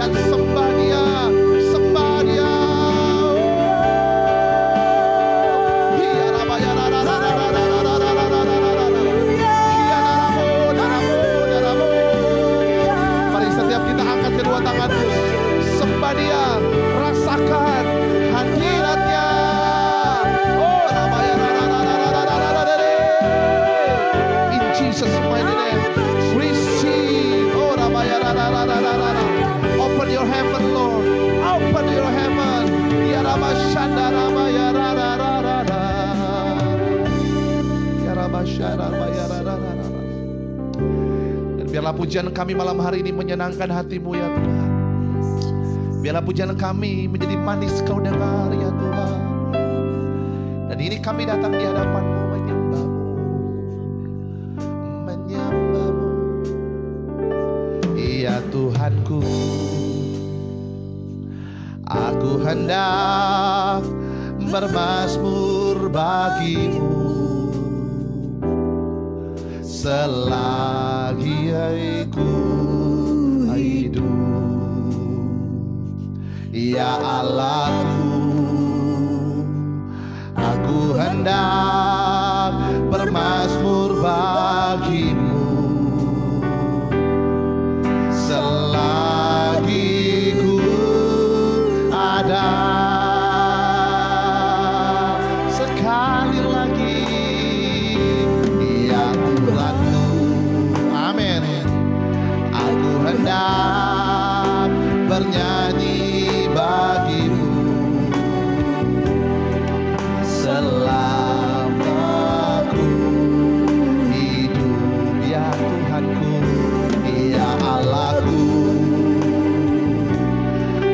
dan sembah Dia, sembah Dia. Mari setiap kita angkat kedua tanganmu, sembah Dia, rasakan hadiratnya. Oh, in Jesus mighty name, receive. Oh, open your heaven, Lord, open your heaven. Ya Rama Shanda Rama ya Rara, ya Rama Shanda Rama ya Rara. Dan biarlah pujian kami malam hari ini menyenangkan hatimu ya Tuhan. Biarlah pujian kami menjadi manis kau dengar ya Tuhan. Dan ini kami datang di hadapan-Mu menyembah-Mu, menyembah-Mu. Iya Tuhanku, aku hendak bermazmur bagimu selagi aku hidup. Ya Allahku, aku hendak bermazmur bagimu selagi ku ada. Sekali lagi, ya Tuhanku, amin. Aku hendak bernyanyi bagimu selama ku hidup. Ya Tuhanku, ya Allahku,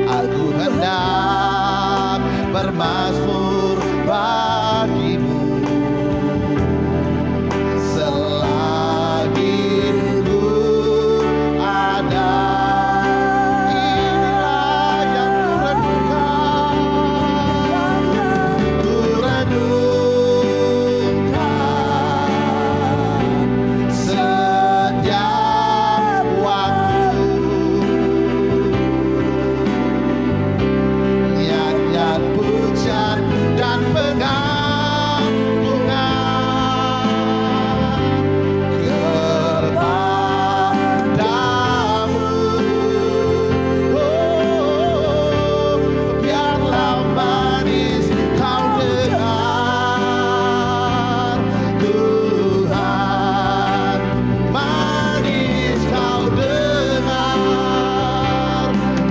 aku hendak bermazmur bagimu selagi ku ada. Inilah yang ku renungkan setiap waktu. Nyanyian pujian dan pengagungan kepadamu. Oh, biarlah manis kau dengar, Tuhan, manis kau dengar,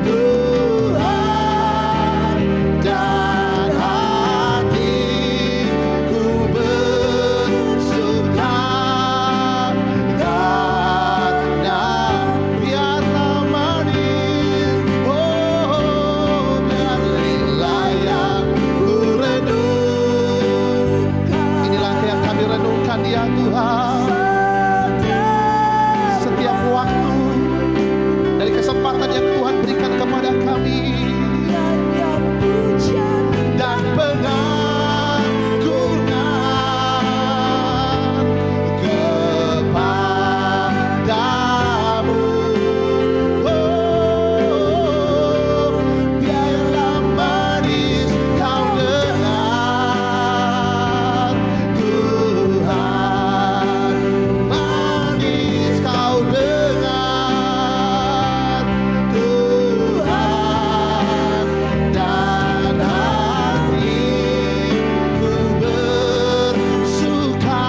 Tuhan, dan hatiku bersuka karena biarlah manis, oh biarlah yang ku renungkan. Inilah yang kami renungkan ya Tuhan, setiap waktu dari kesempatan yang Tuhan berikan kepada kami dan pengagungan kepadamu. Oh, biarlah manis kau dengar, Tuhan, manis kau dengar, Tuhan, dan hatiku bersuka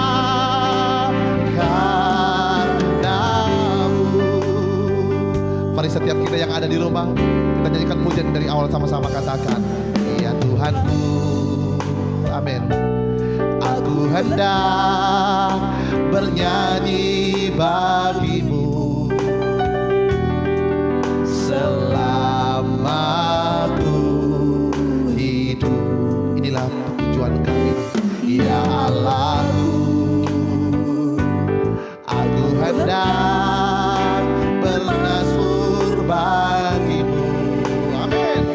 karena-Mu. Mari setiap kita yang ada di rumah, kita nyanyikan pujian dari awal sama-sama, katakan, ya Tuhanku, amin. Aku hendak bernyanyi bagimu selama ku hidup. Inilah tujuan kami, ya Allahku, aku hendak bermazmur bagimu, amin.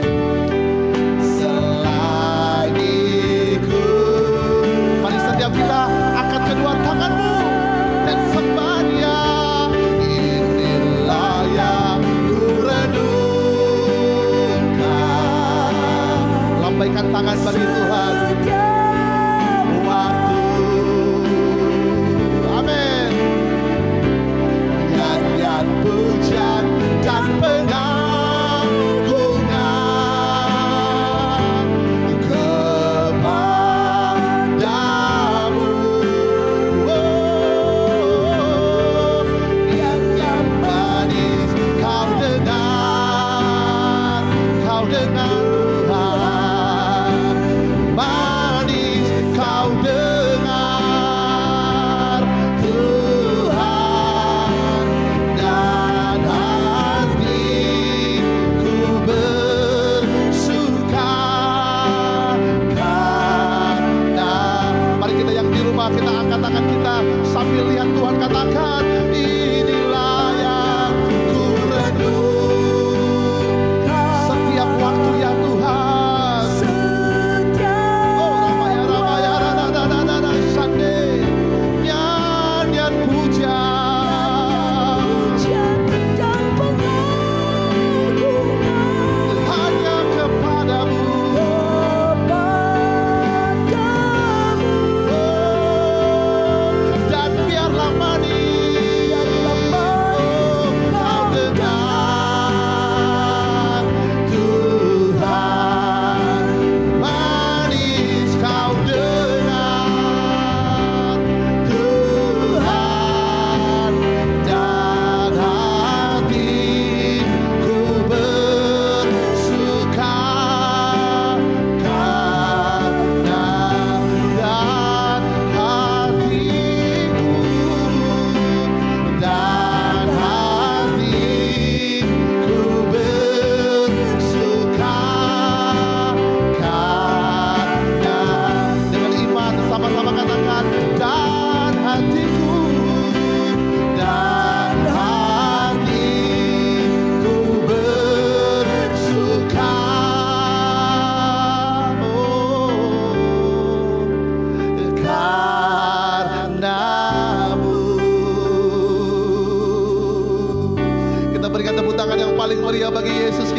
Selagi ku, mari setiap kita angkat kedua tanganmu dan sembah Dia. Inilah yang ku renungkan. Lambaikan tangan bagi Tuhan. Waktu, amin. Nyanyian pujian dan pengagungan kepadamu. Oh, yang manis kau dengar, Tuhan, manis kau dengar, Tuhan, dan hatiku bersuka karena. Mari kita yang di rumah, kita angkat tangan kita sambil lihat Tuhan, katakan, inilah yang ku renungkan setiap waktu yang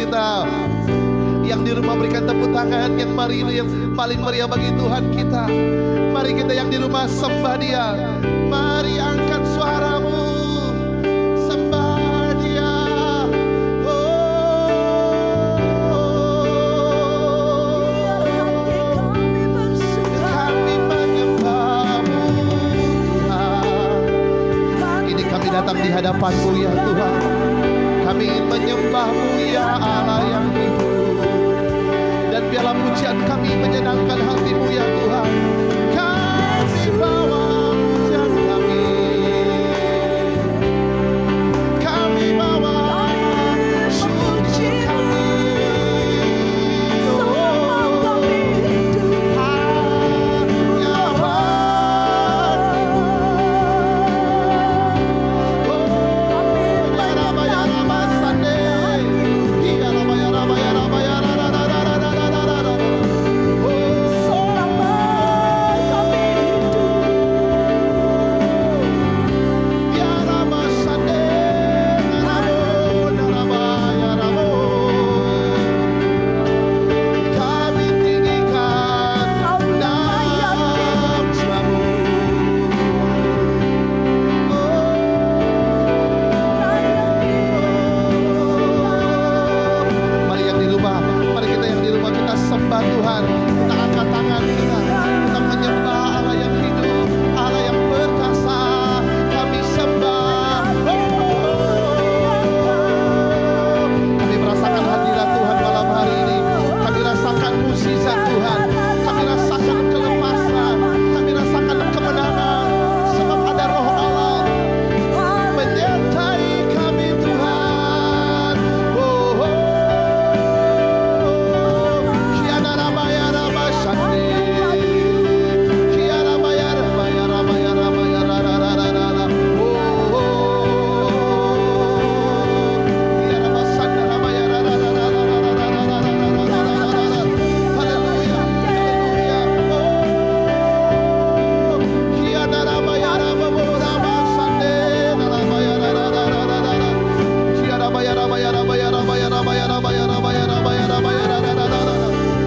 kita. Yang di rumah berikan tepuk tangan yang paling meriah bagi Tuhan kita. Mari kita yang di rumah sembah Dia. Mari angkat suaramu, sembah Dia. Kami menyembah-Mu Tuhan. Ini kami datang di hadapan-Mu ya Tuhan. Kami ingin menyembah-Mu ya Allah yang hidup. Dan biarlah pujian kami menyenangkan hati-Mu ya Tuhan. Kami bawa pujian kami. Kami bawa suci kami. Selama kami hidup hanya bagimu.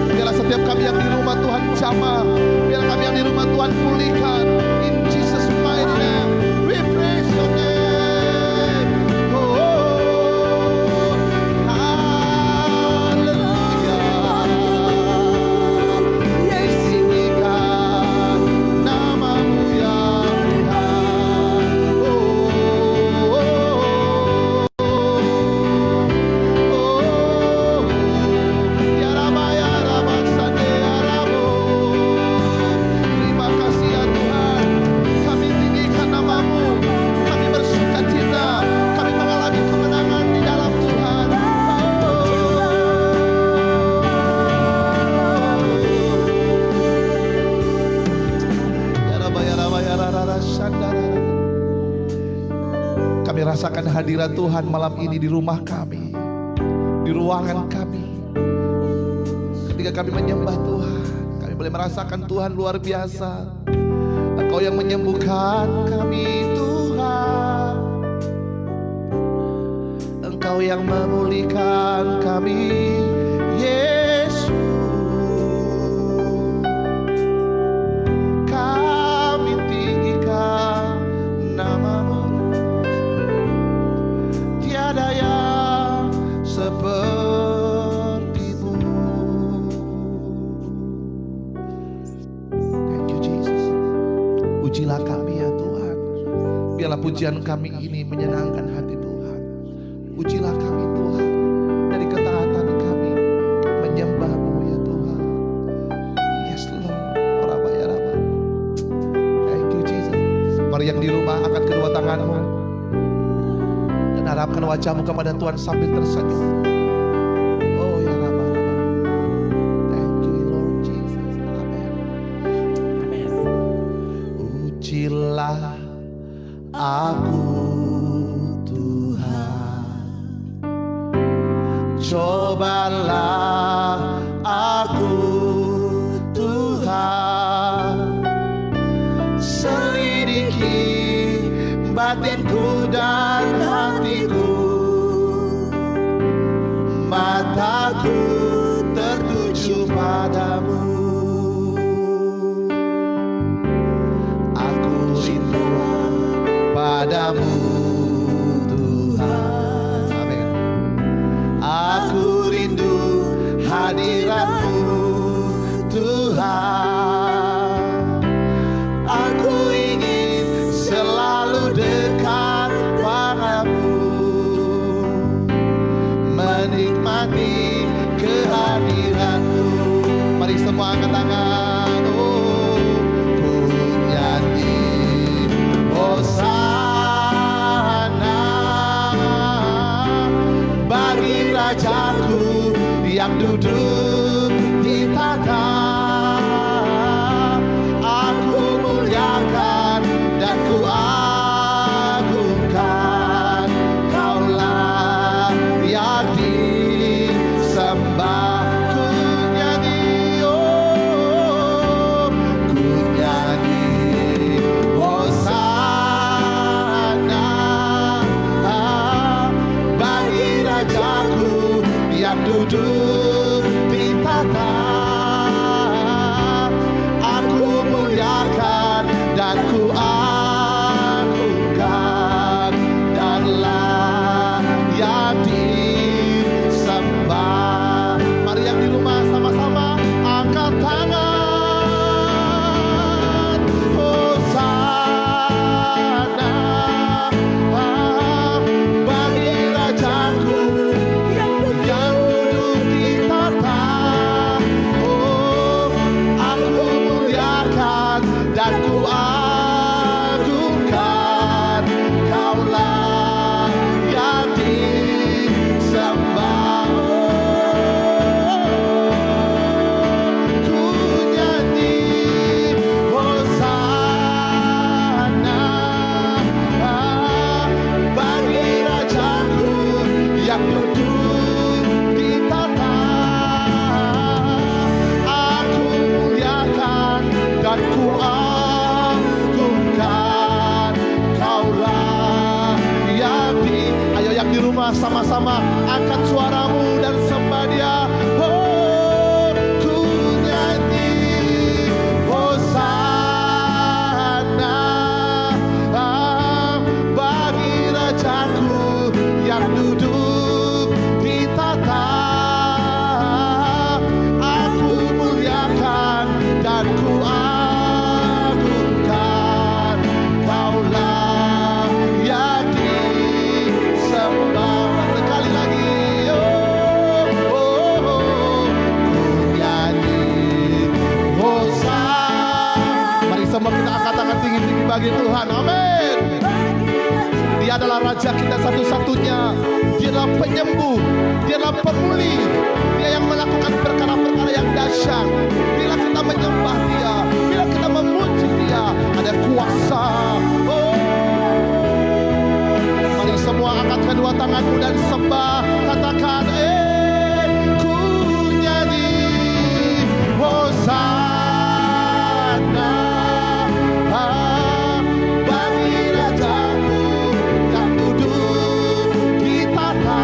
Biarlah setiap kami yang di rumah Tuhan jamah. Biarlah kami yang di rumah Tuhan pulihkan. In Jesus mighty name, we praise Your name. Oh, hallelujah. Disinggikan nama-Mu ya Tuhan. Terima kasih ya Tuhan. Kami tinggikan nama-Mu. Kami bersuka cita. Kami mengalami kemenangan di dalam Tuhan. Kami rasakan hadirat Tuhan malam ini di rumah kami, di ruangan kami. Ketika kami menyembah Tuhan, kami boleh merasakan Tuhan luar biasa. Engkau yang menyembuhkan kami Tuhan. Engkau yang memulihkan kami Yesus. Kami tinggikan nama-Mu. Tiada yang seperti-Mu. Thank you Jesus. Pujilah kami ya Tuhan. Biarlah pujian kami ini menyenangkan hati Tuhan. Pujilah kami Tuhan. Dari ketaatan kami menyembah-Mu ya Tuhan. Yes Lord. Raba ya Raba. Thank you Jesus. Mari yang di rumah angkat kedua tanganmu dan harapkan wajahmu kepada Tuhan sambil tersenyum. Oh ya Raba Raba. Thank you Lord Jesus. Amen. Amen. Ujilah aku Tuhan, cobalah aku Tuhan, selidiki batinku dan hatiku, mata mataku tertuju padamu. Aku rindu padamu Tuhan. Amin. Aku rindu hadirat-Mu Tuhan. Aku ingin selalu dekat padamu, menikmati kehadiran-Mu. Mari semua angkat tangan. Oh, ku nyanyi Hosana bagi Rajaku yang duduk di tahta. Aku muliakan dan ku agungkan, Kaulah yang disembah. Ku nyanyi, oh, ku nyanyi Hosana bagi Rajaku yang duduk di tahta. Aku muliakan dan ku agungkan, danlah yang disembah. Mari yang di rumah sama-sama angkat tangan. Hosana bagi Rajaku yang duduk di tahta. Oh, aku muliakan dan ku agungkan, Kaulah yang disembah. Ku nyanyi Hosana bagi Rajaku yang duduk di tahta. Aku muliakan dan ku agungkan, Kaulah yang di. Ayo yang di rumah sama-sama angkat suaramu dan sembah Dia. Oh, ku nyanyi Hosana bagi Rajaku yang duduk di tahta. Aku muliakan dan ku agungkan, Kaulah yang disembah. Sekali lagi, oh, oh, oh. Ku nyanyi Hosana. Mari semua kita angkat tangan tinggi-tinggi bagi Tuhan. Amin. Dia adalah Raja kita satu-satunya. Dia adalah penyembuh, Dia adalah pemulih, Dia yang melakukan perkara-perkara yang dahsyat. Bila kita menyembah Dia, bila kita memuji Dia, ada kuasa. Oh, mari semua angkat kedua tanganmu dan sembah. Katakan, ku nyanyi Hosana bagi Rajaku yang duduk di tahta.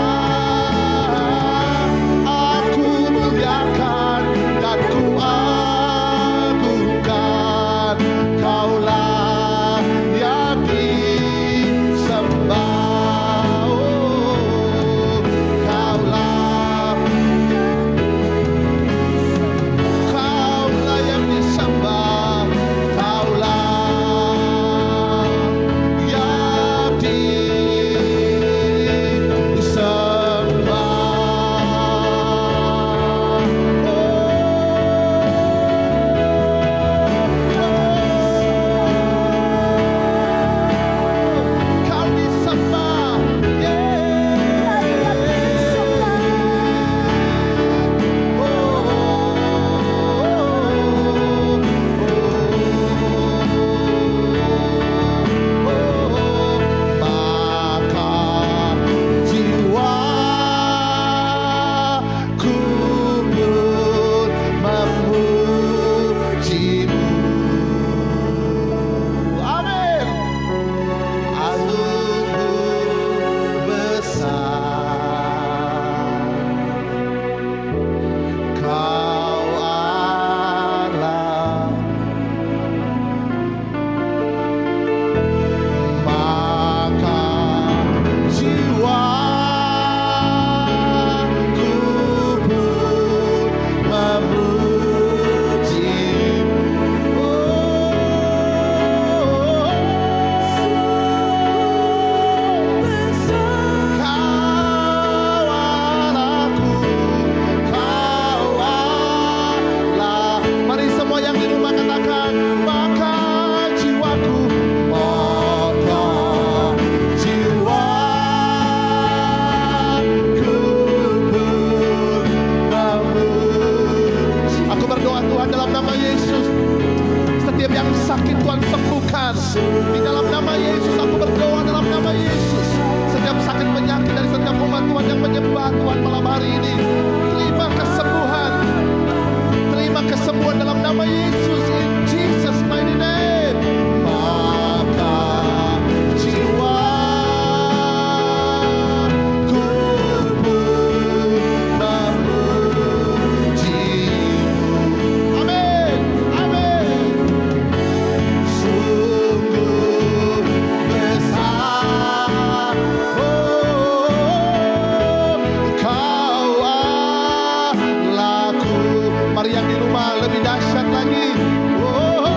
kesembuhan. Di dalam nama Yesus aku berdoa, dalam nama Yesus. Setiap sakit penyakit dari setiap umat Tuhan yang menyembah Tuhan malam hari ini, terima kesembuhan. Terima kesembuhan dalam nama Yesus. In Jesus mighty name. Maka jiwa yang di rumah lebih dahsyat lagi. Oh,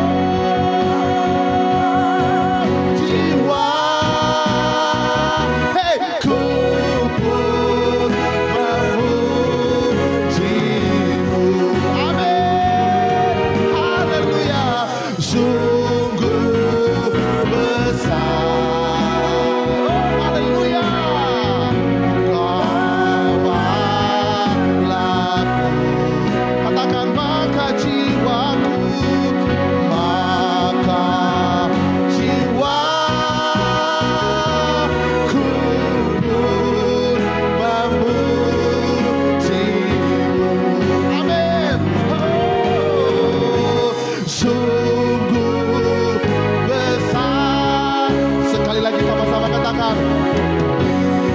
jiwa, hey, ku pun memujimu. Amin. Haleluya. Sungguh besar. Oh, haleluya. Katakan maka jiwaku, maka jiwaku pun memujimu. Amin. Oh, sungguh besar. Sekali lagi sama-sama katakan,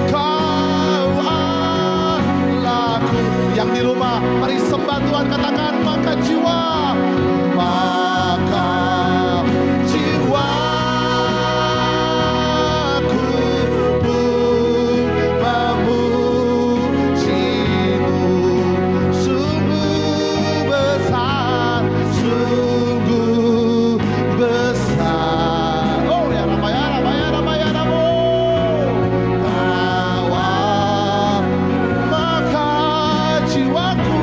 Kau Allahku. Yang di rumah, mari sembah Tuhan, katakan maka jiwa, maka jiwaku pun memujimu. Sungguh besar, sungguh besar. Oh ya Ramaya, Ramaya, Ramaya, Ramo. Maka jiwaku,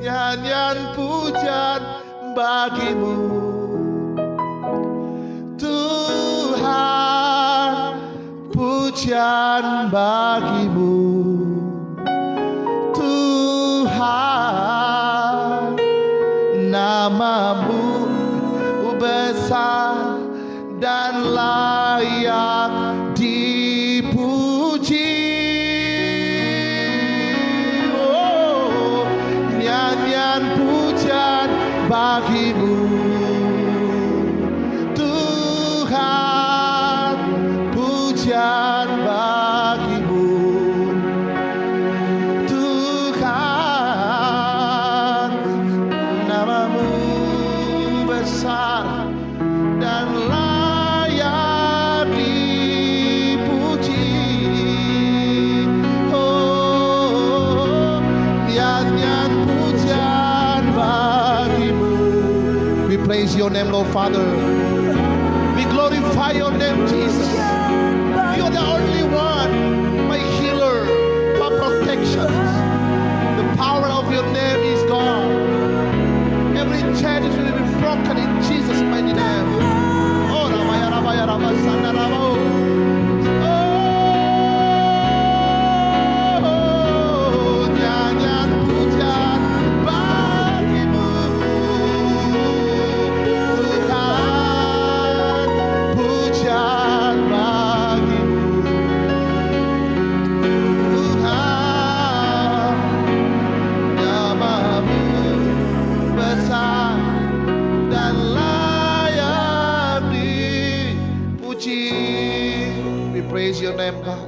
nyanyian pujian bagimu Tuhan, pujian bagimu Tuhan, namamu besar dan layak dipuji. Oh, nyanyian pujian bagimu Tuhan, pujian bagimu Tuhan, namamu besar dan layak dipuji. Oh, nyanyian pujian bagimu. We praise your name, Lord Father. We glorify your name, Jesus. You are the only one, my healer, my protection. The power of your name is gone. Every chain is will be broken in Jesus' mighty name. Oh, Ramaya, Ramaya, Ramasana, Ramo. Oh, nyanyian pujian bagimu Tuhan, pujian bagimu menyembah.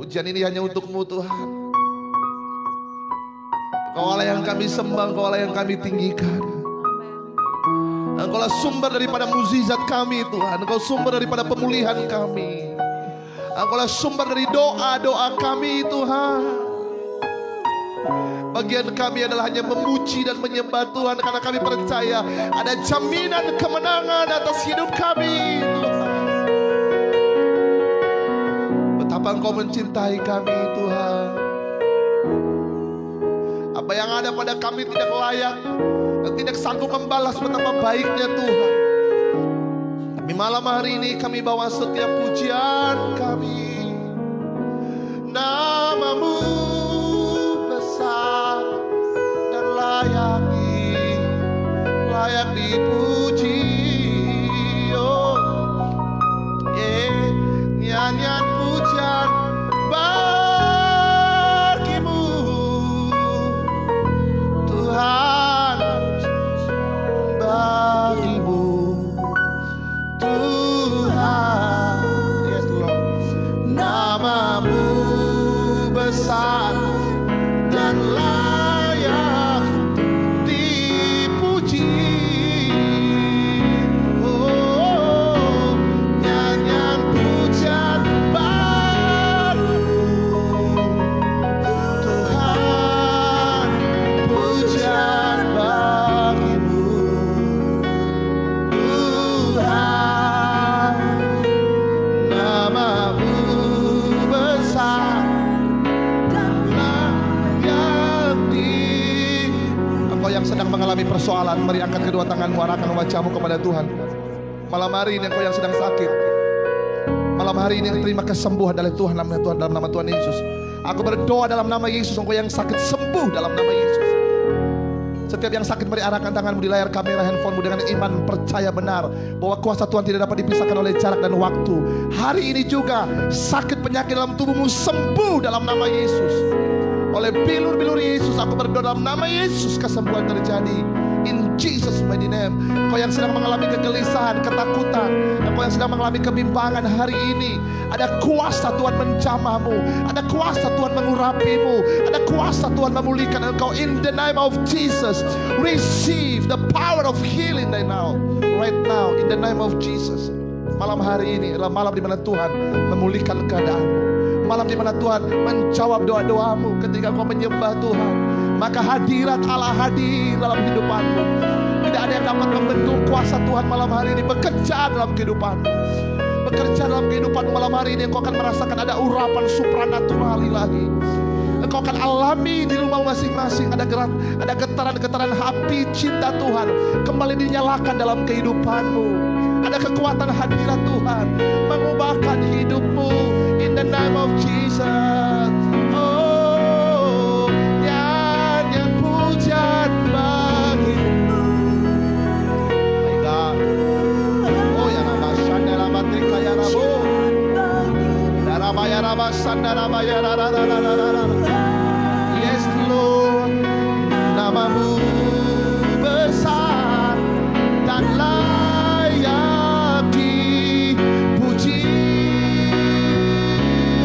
Pujian ini hanya untuk-Mu Tuhan. Engkaulah yang kami sembah, Engkaulah yang kami tinggikan. Engkaulah sumber daripada mukjizat kami Tuhan. Engkau sumber daripada pemulihan kami. Engkaulah sumber dari doa-doa kami Tuhan. Bagian kami adalah hanya memuji dan menyembah Tuhan, karena kami percaya ada jaminan kemenangan atas hidup kami Tuhan. Betapa Engkau mencintai kami Tuhan. Apa yang ada pada kami tidak layak dan tidak sanggup membalas betapa baiknya Tuhan. Tapi malam hari ini kami bawa setiap pujian kami. Nama-Mu besar dan layak dipuji. Oh, nyanyian pujian bagimu Tuhan, bagimu Tuhan. Yes Lord. Nama-Mu besar dan layak dipuji. Oh, nyanyian pujian bagimu Tuhan, pujian bagimu Tuhan. Nama-Mu besar dan layak di. Engkau yang sedang mengalami persoalan, mari angkat kedua tanganmu, arahkan wajahmu kepada Tuhan. Malam hari ini engkau yang sedang sakit, malam hari ini terima kesembuhan dari Tuhan, dalam nama Tuhan Yesus. Aku berdoa dalam nama Yesus, engkau yang sakit sembuh dalam nama Yesus. Setiap yang sakit, mari arahkan tanganmu di layar kamera handphonemu dengan iman, percaya benar bahwa kuasa Tuhan tidak dapat dipisahkan oleh jarak dan waktu. Hari ini juga sakit penyakit dalam tubuhmu sembuh dalam nama Yesus. Oleh bilur-bilur Yesus aku berdoa dalam nama Yesus, kesembuhan terjadi. In Jesus mighty name. Engkau yang sedang mengalami kegelisahan, ketakutan, engkau yang sedang mengalami kebimbangan hari ini, ada kuasa Tuhan menjamahmu, ada kuasa Tuhan mengurapimu, ada kuasa Tuhan memulihkan engkau. In the name of Jesus, receive the power of healing right now, in the name of Jesus. Malam hari ini adalah malam di mana Tuhan memulihkan keadaanmu. Malam di mana Tuhan menjawab doa-doamu ketika kau menyembah Tuhan. Maka hadirat Allah hadir dalam hidupanmu. Tidak ada yang dapat membendung kuasa Tuhan malam hari ini bekerja dalam kehidupanmu. Bekerja dalam kehidupanmu malam hari ini. Engkau akan merasakan ada urapan supranatural ilahi. Engkau akan alami di rumah masing-masing ada getaran-getaran api cinta Tuhan kembali dinyalakan dalam kehidupanmu. Ada kekuatan hadirat Tuhan mengubahkan hidupmu. In the name of Jesus. Oh, nyanyian pujian bagimu. My God. Oh, ya Rabba Shanda Rabba Trika ya Rabbo. Daraba ya Rabba Shanda Rabba ya Rabba. Yes Lord. Nama-Mu besar dan layak dipuji.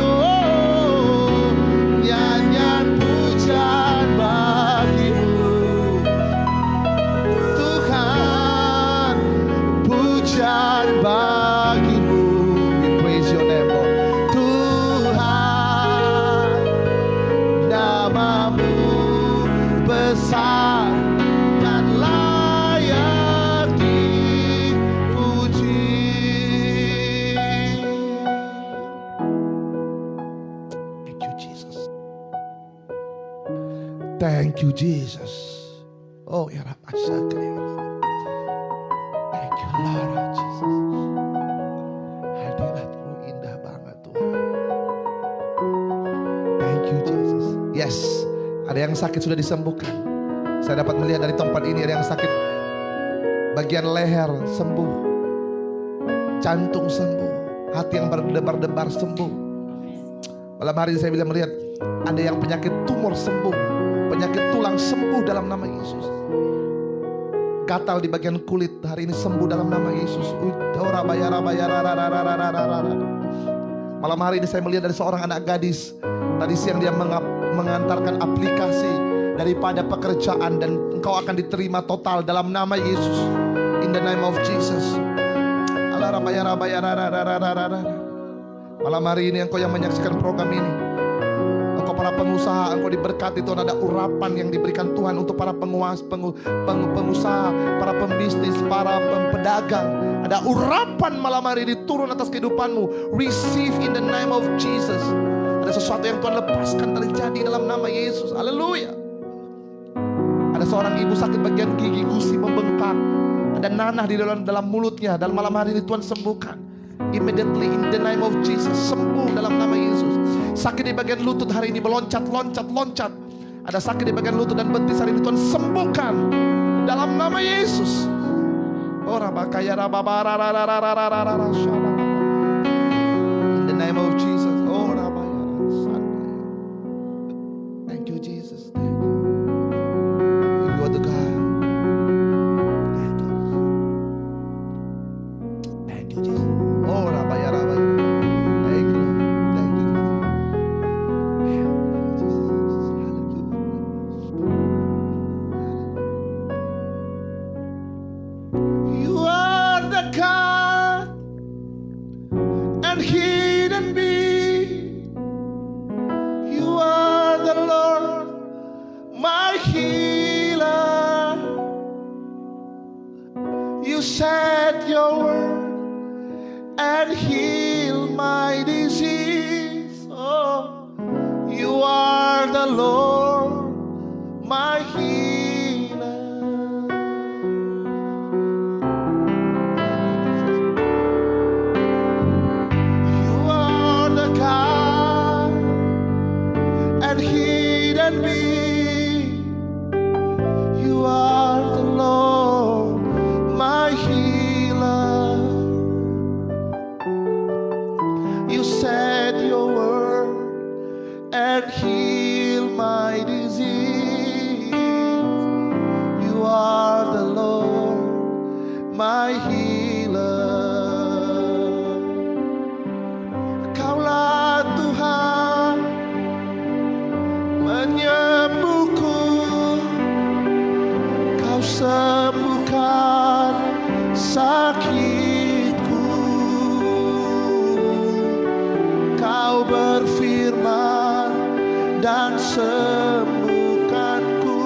Oh, nyanyian pujian bagimu Tuhan, pujian bagimu. We praise your name Lord. Tuhan, nama-Mu besar dan layak dipuji. Thank you Jesus. Thank you Jesus. Oh ya Rabbi Saka ya Allah. Thank you Lord Jesus. Hadirat-Mu indah banget Tuhan. Thank you Jesus. Yes, ada yang sakit sudah disembuhkan. Saya dapat melihat dari tempat ini ada yang sakit bagian leher sembuh, jantung sembuh, hati yang berdebar-debar sembuh. Malam hari ini saya bisa melihat ada yang penyakit tumor sembuh, penyakit tulang sembuh dalam nama Yesus. Gatal di bagian kulit hari ini sembuh dalam nama Yesus. Malam hari ini saya melihat dari seorang anak gadis. Tadi siang dia mengantarkan aplikasi daripada pekerjaan, dan engkau akan diterima total dalam nama Yesus. In the name of Jesus. Malam hari ini engkau yang menyaksikan program ini, engkau para pengusaha, engkau diberkati Tuhan. Ada urapan yang diberikan Tuhan untuk para pengusaha, para pembisnis, para pedagang. Ada urapan malam hari ini turun atas kehidupanmu. Receive in the name of Jesus. Ada sesuatu yang Tuhan lepaskan terjadi dalam nama Yesus. Haleluya. Ada seorang ibu sakit bagian gigi, gusi membengkak, ada nanah di dalam mulutnya. Dalam malam hari ini Tuhan sembuhkan. Immediately in the name of Jesus. Sembuh dalam nama Yesus. Sakit di bagian lutut hari ini meloncat. Ada sakit di bagian lutut dan betis hari ini Tuhan sembuhkan dalam nama Yesus. In the name of Jesus. Thank you Jesus. You are the God. Thank you Jesus. Oh Rabaya. Thank you. Thank you Jesus. You are the God and hidden being. You are the Lord, my healer. You said your word and heal my disease. Oh, you are the Lord, my healer. You are the God and hidden being. You are the Lord, my healer. You said your word and heal my disease. You are the Lord, my healer. Kaulah Tuhan menyembuhku. Kau sembuhkan sakitku. Kau berfirman dan sembuhkanku.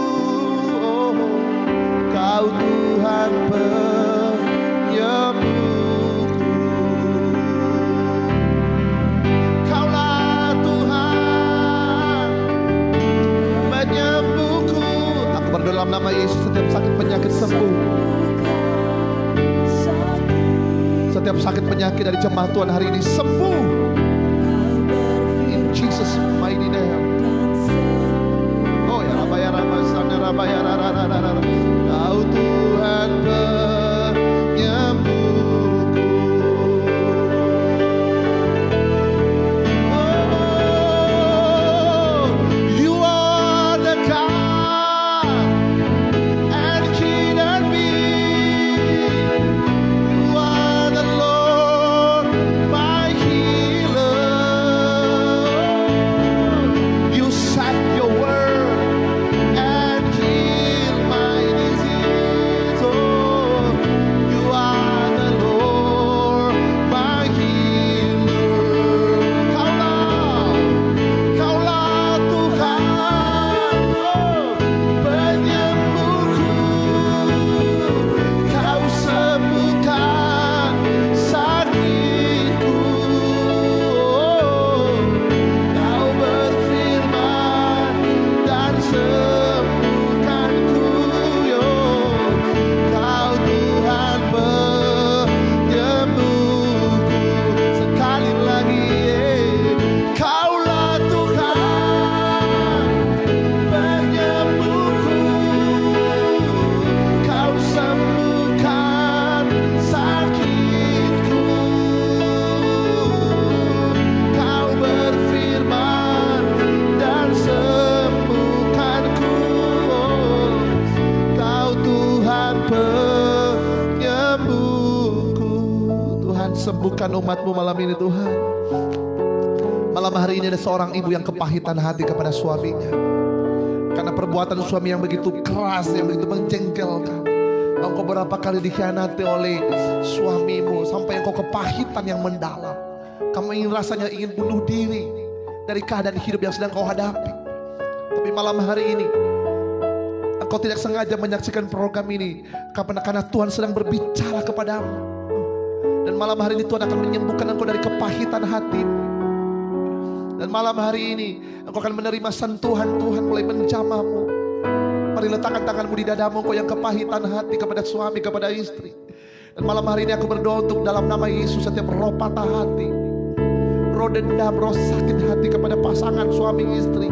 Oh, Kau Tuhan penyembuhku. Kaulah Tuhan menyembuhku. Aku berdoa dalam nama Yesus, setiap sakit penyakit sembuh. Setiap sakit penyakit dari jemaat Tuhan hari ini sembuh. In Jesus mighty name. Oh ya Rabaya Ramasana Rabaya Rarararara. Kau Tuhan penyembuhku. Oh, you are the God and hidden being. You are the Lord, my healer. You said your word and heal my disease. Oh, you are the Lord, my healer. Kaulah Tuhan, oh, penyembuhku. Kau sembuhkan sakitku. Kau berfirman dan sembuhkanku. Kau Tuhan penyembuhku. Sekali lagi, Kaulah Tuhan penyembuhku. Kau sembuhkan sakitku. Kau berfirman dan sembuhkanku. Kau Tuhan penyembuhku. Tuhan sembuhkan umat-Mu malam ini Tuhan. Malam hari ini ada seorang ibu yang kepahitan hati kepada suaminya. Karena perbuatan suami yang begitu keras, yang begitu menjengkelkan. Engkau berapa kali dikhianati oleh suamimu sampai engkau kepahitan yang mendalam. Kamu ingin rasanya ingin bunuh diri dari keadaan hidup yang sedang kau hadapi. Tapi malam hari ini engkau tidak sengaja menyaksikan program ini karena Tuhan sedang berbicara kepadamu. Dan malam hari ini Tuhan akan menyembuhkan engkau dari kepahitan hati. Dan malam hari ini engkau akan menerima sentuhan Tuhan mulai menjamahmu. Mari letakkan tanganmu di dadamu, engkau yang kepahitan hati kepada suami, kepada istri. Dan malam hari ini aku berdoa untuk dalam nama Yesus setiap roh patah hati, roh dendam, roh sakit hati kepada pasangan suami istri.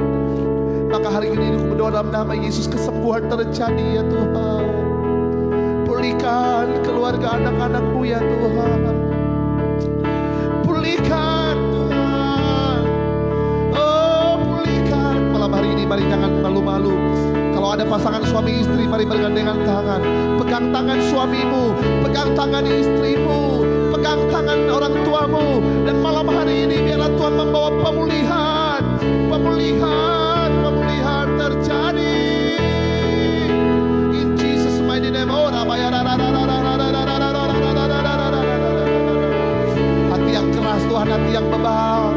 Maka hari ini aku berdoa dalam nama Yesus kesembuhan terjadi ya Tuhan. Pulihkan keluarga anak-anakmu ya Tuhan. Pulihkan Tuhan. Oh pulihkan. Malam hari ini mari jangan malu-malu. Kalau ada pasangan suami istri, mari bergandengan tangan. Pegang tangan suamimu, pegang tangan istrimu, pegang tangan orang tuamu. Dan malam hari ini biarlah Tuhan membawa pemulihan, pemulihan, pemulihan terjadi. In Jesus mighty name. Oh, hati yang keras Tuhan, hati yang bebal.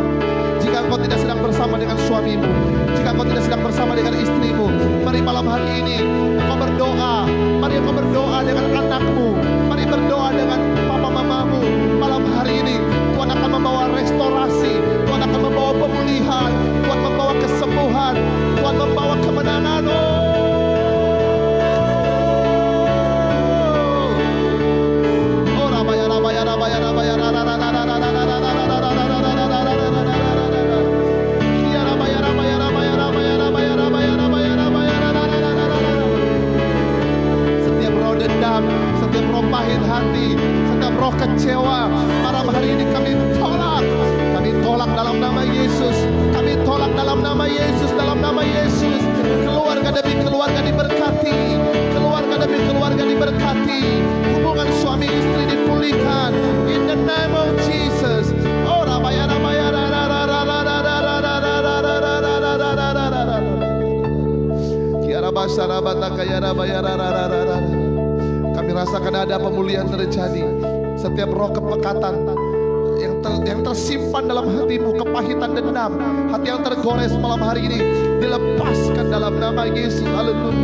Jika engkau tidak sedang bersama dengan suamimu, jika engkau tidak sedang bersama dengan istrimu, mari malam hari ini engkau berdoa. Mari engkau berdoa dengan anakmu. Mari berdoa dengan papa mamamu. Malam hari ini Tuhan akan membawa restorasi, Tuhan akan membawa pemulihan, Tuhan membawa kesembuhan, Tuhan membawa kemenangan. Setiap roh pahit hati, setiap roh kecewa, malam hari ini kami tolak dalam nama Yesus, kami tolak dalam nama Yesus, dalam nama Yesus. Keluarga demi keluarga diberkati, keluarga demi keluarga diberkati, hubungan suami istri dipulihkan, in the name of Jesus. Oh rabaya rabaya kiara basara bataka ya rabaya rarararara. Kami rasakan ada pemulihan terjadi. Setiap roh kepekatan yang tersimpan dalam hatimu, kepahitan dendam, hati yang tergores malam hari ini dilepaskan dalam nama Yesus. Haleluya.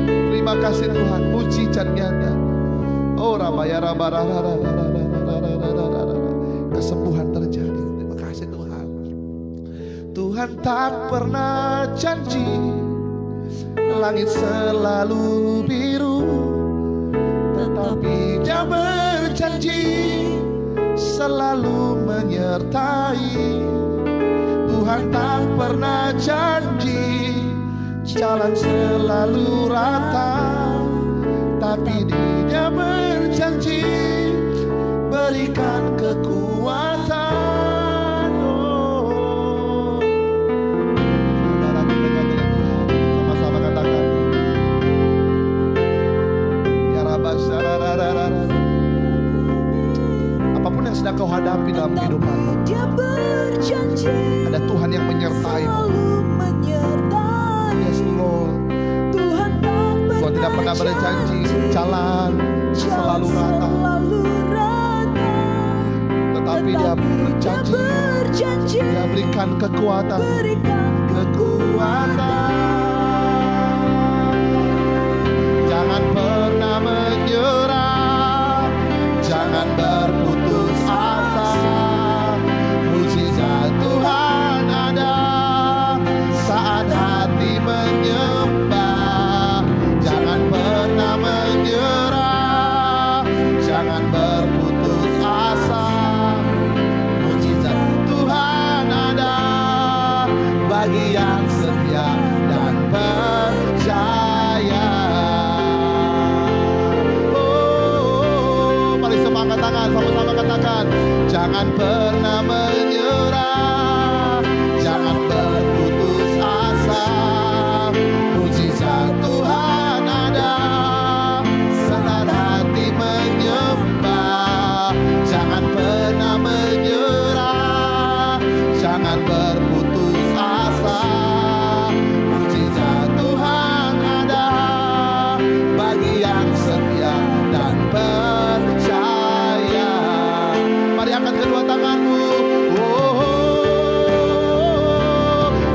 Terima kasih Tuhan, mujizat nyata. Oh rabaya rabara, kesembuhan terjadi. Terima kasih Tuhan. Tuhan tak pernah janji langit selalu biru, tetapi Dia berjanji selalu menyertai. Tuhan tak pernah janji jalan selalu rata, tapi Dia berjanji berikan kekuatan. Oh, saudara kita dekat dengan Tuhan, sama-sama katakan. Apapun yang sedang kau hadapi dalam kehidupan, ada Tuhan yang menyertai. Yes Lord. Tuhan tidak pernah berjanji jalan selalu rata, tetapi Dia berjanji Dia berikan kekuatan. Jangan pernah menyerah, jangan berputus asa. Mujizat Tuhan ada saat hati menyembah. Jangan pernah menyerah, jangan berputus asa. Mujizat Tuhan ada bagi yang setia dan percaya. Angkat tangan, sama-sama katakan. Jangan pernah menyerah, jangan berputus asa. Mujizat Tuhan ada saat hati menyembah. Jangan pernah menyerah, jangan bagi yang setia dan percaya. Mari angkat kedua tanganmu.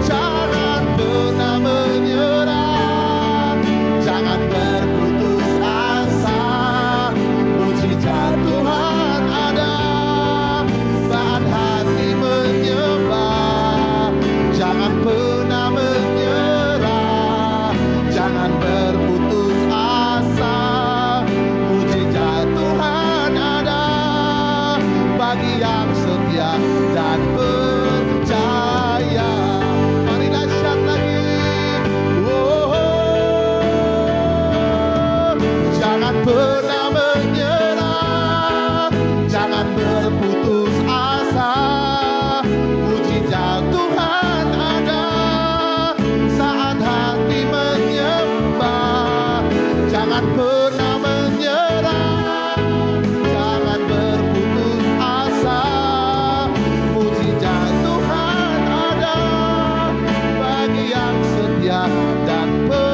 Jangan pernah menyerah, jangan berputus asa. Mujizat Tuhan ada saat hati menyembah. Jangan pernah menyerah, jangan berputus asa. Mujizat Tuhan ada bagi yang setia dan percaya. Mari dahsyat lagi. Jangan pernah menyerah, jangan berputus asa. Mujizat Tuhan ada saat hati menyembah. Jangan pernah menyerah, jangan berputus asa. Mujizat Tuhan ada bagi yang setia dan percaya.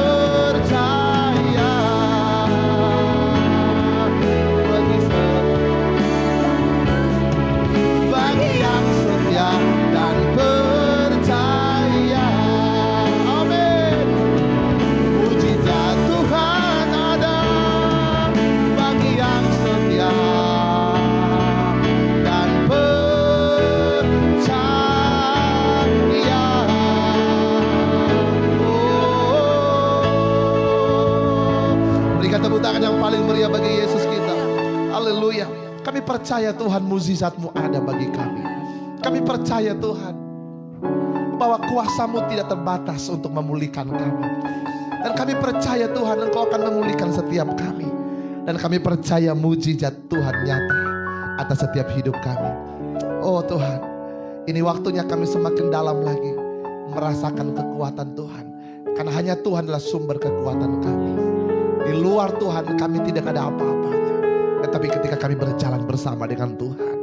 Bagi yang setia dan percaya. Amin. Mujizat Tuhan ada bagi yang setia dan percaya. Berikan tepuk tangan yang paling meriah bagi Yesus kita. Haleluya. Kami percaya Tuhan, mukjizat-Mu ada bagi kami. Kami percaya Tuhan bahwa kuasa-Mu tidak terbatas untuk memulihkan kami. Dan kami percaya Tuhan, Engkau akan memulihkan setiap kami. Dan kami percaya mukjizat Tuhan nyata atas setiap hidup kami. Oh Tuhan, ini waktunya kami semakin dalam lagi merasakan kekuatan Tuhan. Karena hanya Tuhan adalah sumber kekuatan kami. Di luar Tuhan kami tidak ada apa-apanya. Tetapi ketika kami berjalan bersama dengan Tuhan,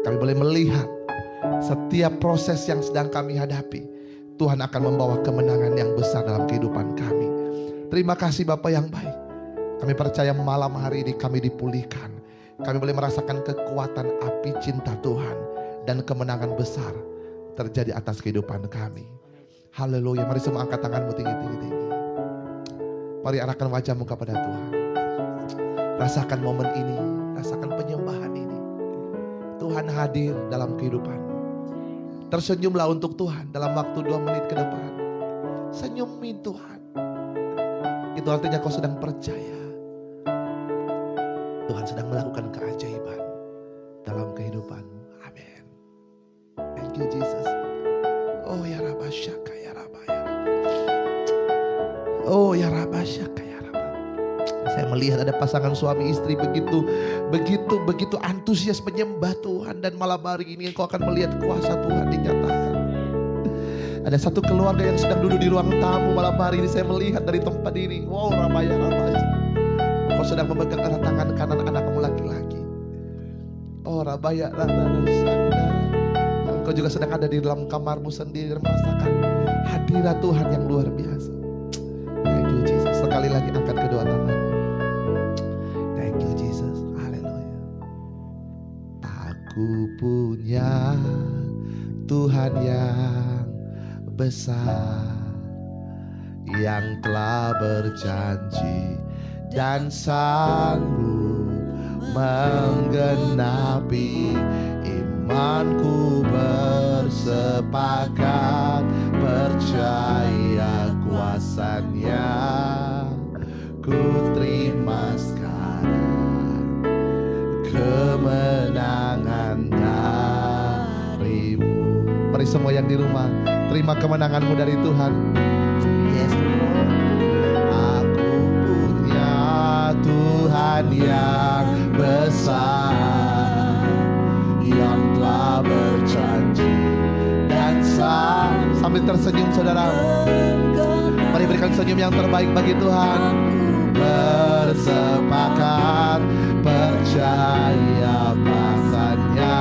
kami boleh melihat setiap proses yang sedang kami hadapi, Tuhan akan membawa kemenangan yang besar dalam kehidupan kami. Terima kasih Bapa yang baik. Kami percaya malam hari ini kami dipulihkan. Kami boleh merasakan kekuatan api cinta Tuhan dan kemenangan besar terjadi atas kehidupan kami. Haleluya. Mari semua angkat tanganmu tinggi-tinggi. Mari arahkan wajahmu kepada Tuhan. Rasakan momen ini, rasakan penyembahan ini. Tuhan hadir dalam kehidupanmu. Tersenyumlah untuk Tuhan dalam waktu 2 menit ke depan. Senyumin Tuhan. Itu artinya kau sedang percaya Tuhan sedang melakukan keajaiban dalam kehidupanmu. Amin. Thank you Jesus. Oh ya Rabba Syaka ya Rabba ya Rabba. Oh ya Rabba Syaka ya Rabba. Saya melihat ada pasangan suami istri begitu antusias menyembah Tuhan. Dan malam hari ini engkau akan melihat kuasa Tuhan dinyatakan. Ada satu keluarga yang sedang duduk di ruang tamu malam hari ini. Saya melihat dari tempat ini. Wow Rabaya Rabaya. Kau sedang memegang erat tangan kanan anakmu laki-laki. Oh Rabaya Rabaya. Engkau juga sedang ada di dalam kamarmu sendiri dan merasakan hadirat Tuhan yang luar biasa. Thank you Jesus. Sekali lagi angkat kedua tangan. Thank you Jesus. Haleluya. Aku punya Tuhan yang besar, yang telah berjanji dan sanggup menggenapi. Imanku bersepakat percaya kuasanya. Ku terima sekarang kemenangan darimu. Mari semua yang di rumah, terima kemenanganmu dari Tuhan. Yes Lord. Aku punya Tuhan yang besar, yang telah berjanji dan sambil tersenyum saudara. Mari berikan senyum yang terbaik bagi Tuhan. Bersepakat percaya bahasanya.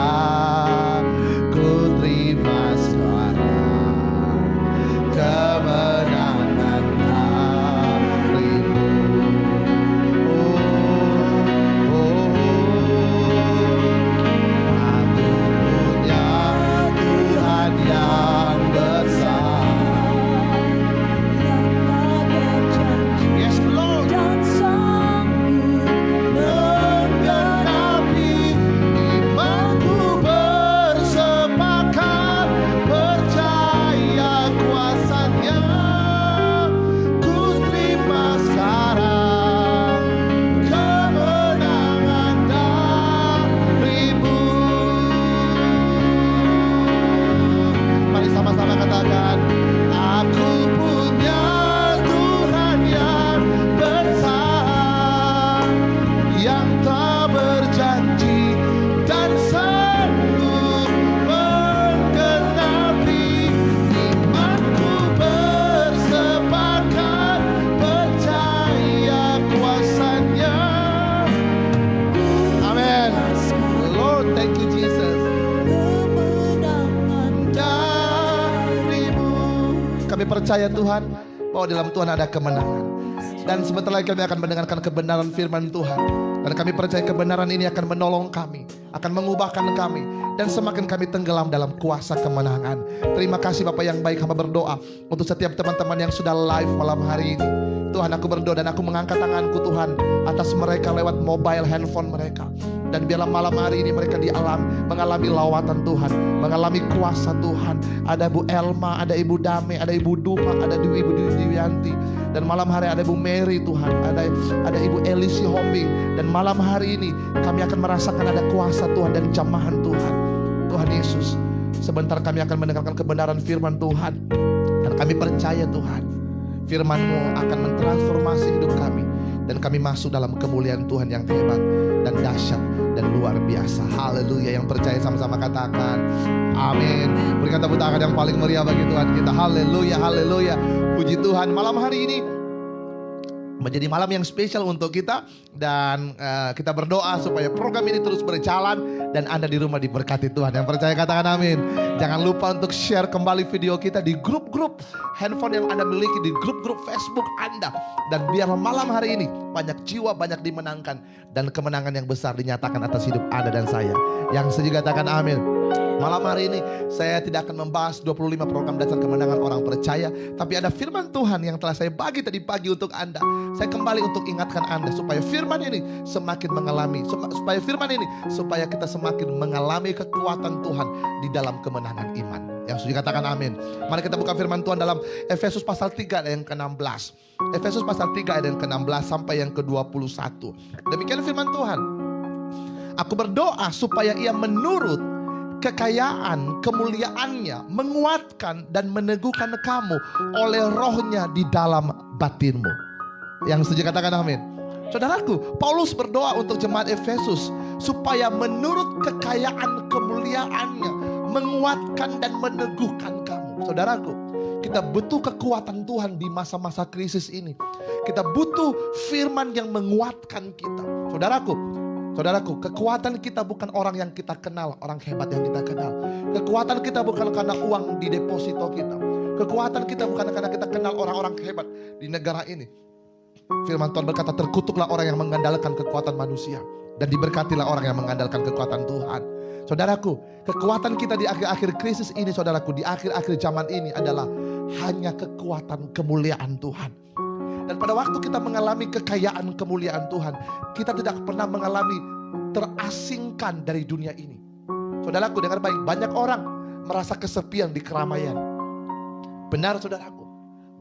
Ku terima sekarang kemenangan darimu. kami percaya Tuhan bahwa dalam Tuhan ada kemenangan. Dan sebentar lagi kami akan mendengarkan kebenaran firman Tuhan. Dan kami percaya kebenaran ini akan menolong kami, akan mengubahkan kami, dan semakin kami tenggelam dalam kuasa kemenangan. Terima kasih Bapak yang baik, hamba berdoa untuk setiap teman-teman yang sudah live malam hari ini. Tuhan, aku berdoa dan aku mengangkat tanganku Tuhan atas mereka lewat mobile handphone mereka. Dan biarlah malam hari ini mereka mengalami lawatan Tuhan, mengalami kuasa Tuhan. Ada Bu Elma, ada Ibu Dame, ada Ibu Duma, ada Ibu Diwianti. Dan malam hari ada Ibu Mary Tuhan, ada Ibu Elisi Hombing. Dan malam hari ini kami akan merasakan ada kuasa Tuhan dan jamahan Tuhan. Tuhan Yesus, sebentar kami akan mendengarkan kebenaran firman Tuhan. Dan kami percaya Tuhan, firman-Mu akan mentransformasi hidup kami. Dan kami masuk dalam kemuliaan Tuhan yang hebat dan dahsyat dan luar biasa. Haleluya. Yang percaya sama-sama katakan amin. Berikan tepuk tangan yang paling meriah bagi Tuhan kita. Haleluya, haleluya. Puji Tuhan, malam hari ini menjadi malam yang spesial untuk kita. Dan kita berdoa supaya program ini terus berjalan dan Anda di rumah diberkati Tuhan. Yang percaya katakan amin. Jangan lupa untuk share kembali video kita di grup-grup handphone yang Anda miliki, di grup-grup Facebook Anda. Dan biarlah malam hari ini banyak jiwa, banyak dimenangkan, dan kemenangan yang besar dinyatakan atas hidup Anda dan saya. Yang setuju katakan amin. Malam hari ini saya tidak akan membahas 25 program dasar kemenangan orang percaya, tapi ada firman Tuhan yang telah saya bagi tadi pagi untuk Anda. Saya kembali untuk ingatkan Anda supaya firman ini semakin supaya kita semakin mengalami kekuatan Tuhan di dalam kemenangan iman. Yang sudah katakan amin. Mari kita buka firman Tuhan dalam Efesus pasal 3 ayat yang ke-16. Efesus pasal 3 ayat yang ke-16 sampai yang ke-21. Demikian firman Tuhan. Aku berdoa supaya ia menurut kekayaan kemuliaannya menguatkan dan meneguhkan kamu oleh rohnya di dalam batinmu. Yang setuju katakan amin. Saudaraku, Paulus berdoa untuk jemaat Efesus supaya menurut kekayaan kemuliaannya menguatkan dan meneguhkan kamu. Saudaraku, kita butuh kekuatan Tuhan di masa-masa krisis ini. Kita butuh firman yang menguatkan kita. Saudaraku, kekuatan kita bukan orang yang kita kenal, orang hebat yang kita kenal. Kekuatan kita bukan karena uang di deposito kita. Kekuatan kita bukan karena kita kenal orang-orang hebat di negara ini. Firman Tuhan berkata, terkutuklah orang yang mengandalkan kekuatan manusia, dan diberkatilah orang yang mengandalkan kekuatan Tuhan. Saudaraku, kekuatan kita di akhir-akhir krisis ini, saudaraku, di akhir-akhir zaman ini adalah hanya kekuatan kemuliaan Tuhan. Dan pada waktu kita mengalami kekayaan kemuliaan Tuhan, kita tidak pernah mengalami terasingkan dari dunia ini. Saudaraku, dengar baik, banyak orang merasa kesepian di keramaian. Benar saudaraku,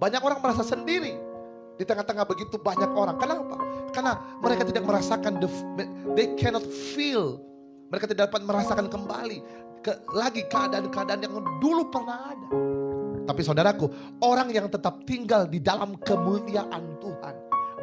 banyak orang merasa sendiri di tengah-tengah begitu banyak orang. Kenapa? Karena mereka tidak merasakan, they cannot feel. Mereka tidak dapat merasakan kembali lagi keadaan-keadaan yang dulu pernah ada. Tapi saudaraku, orang yang tetap tinggal di dalam kemuliaan Tuhan,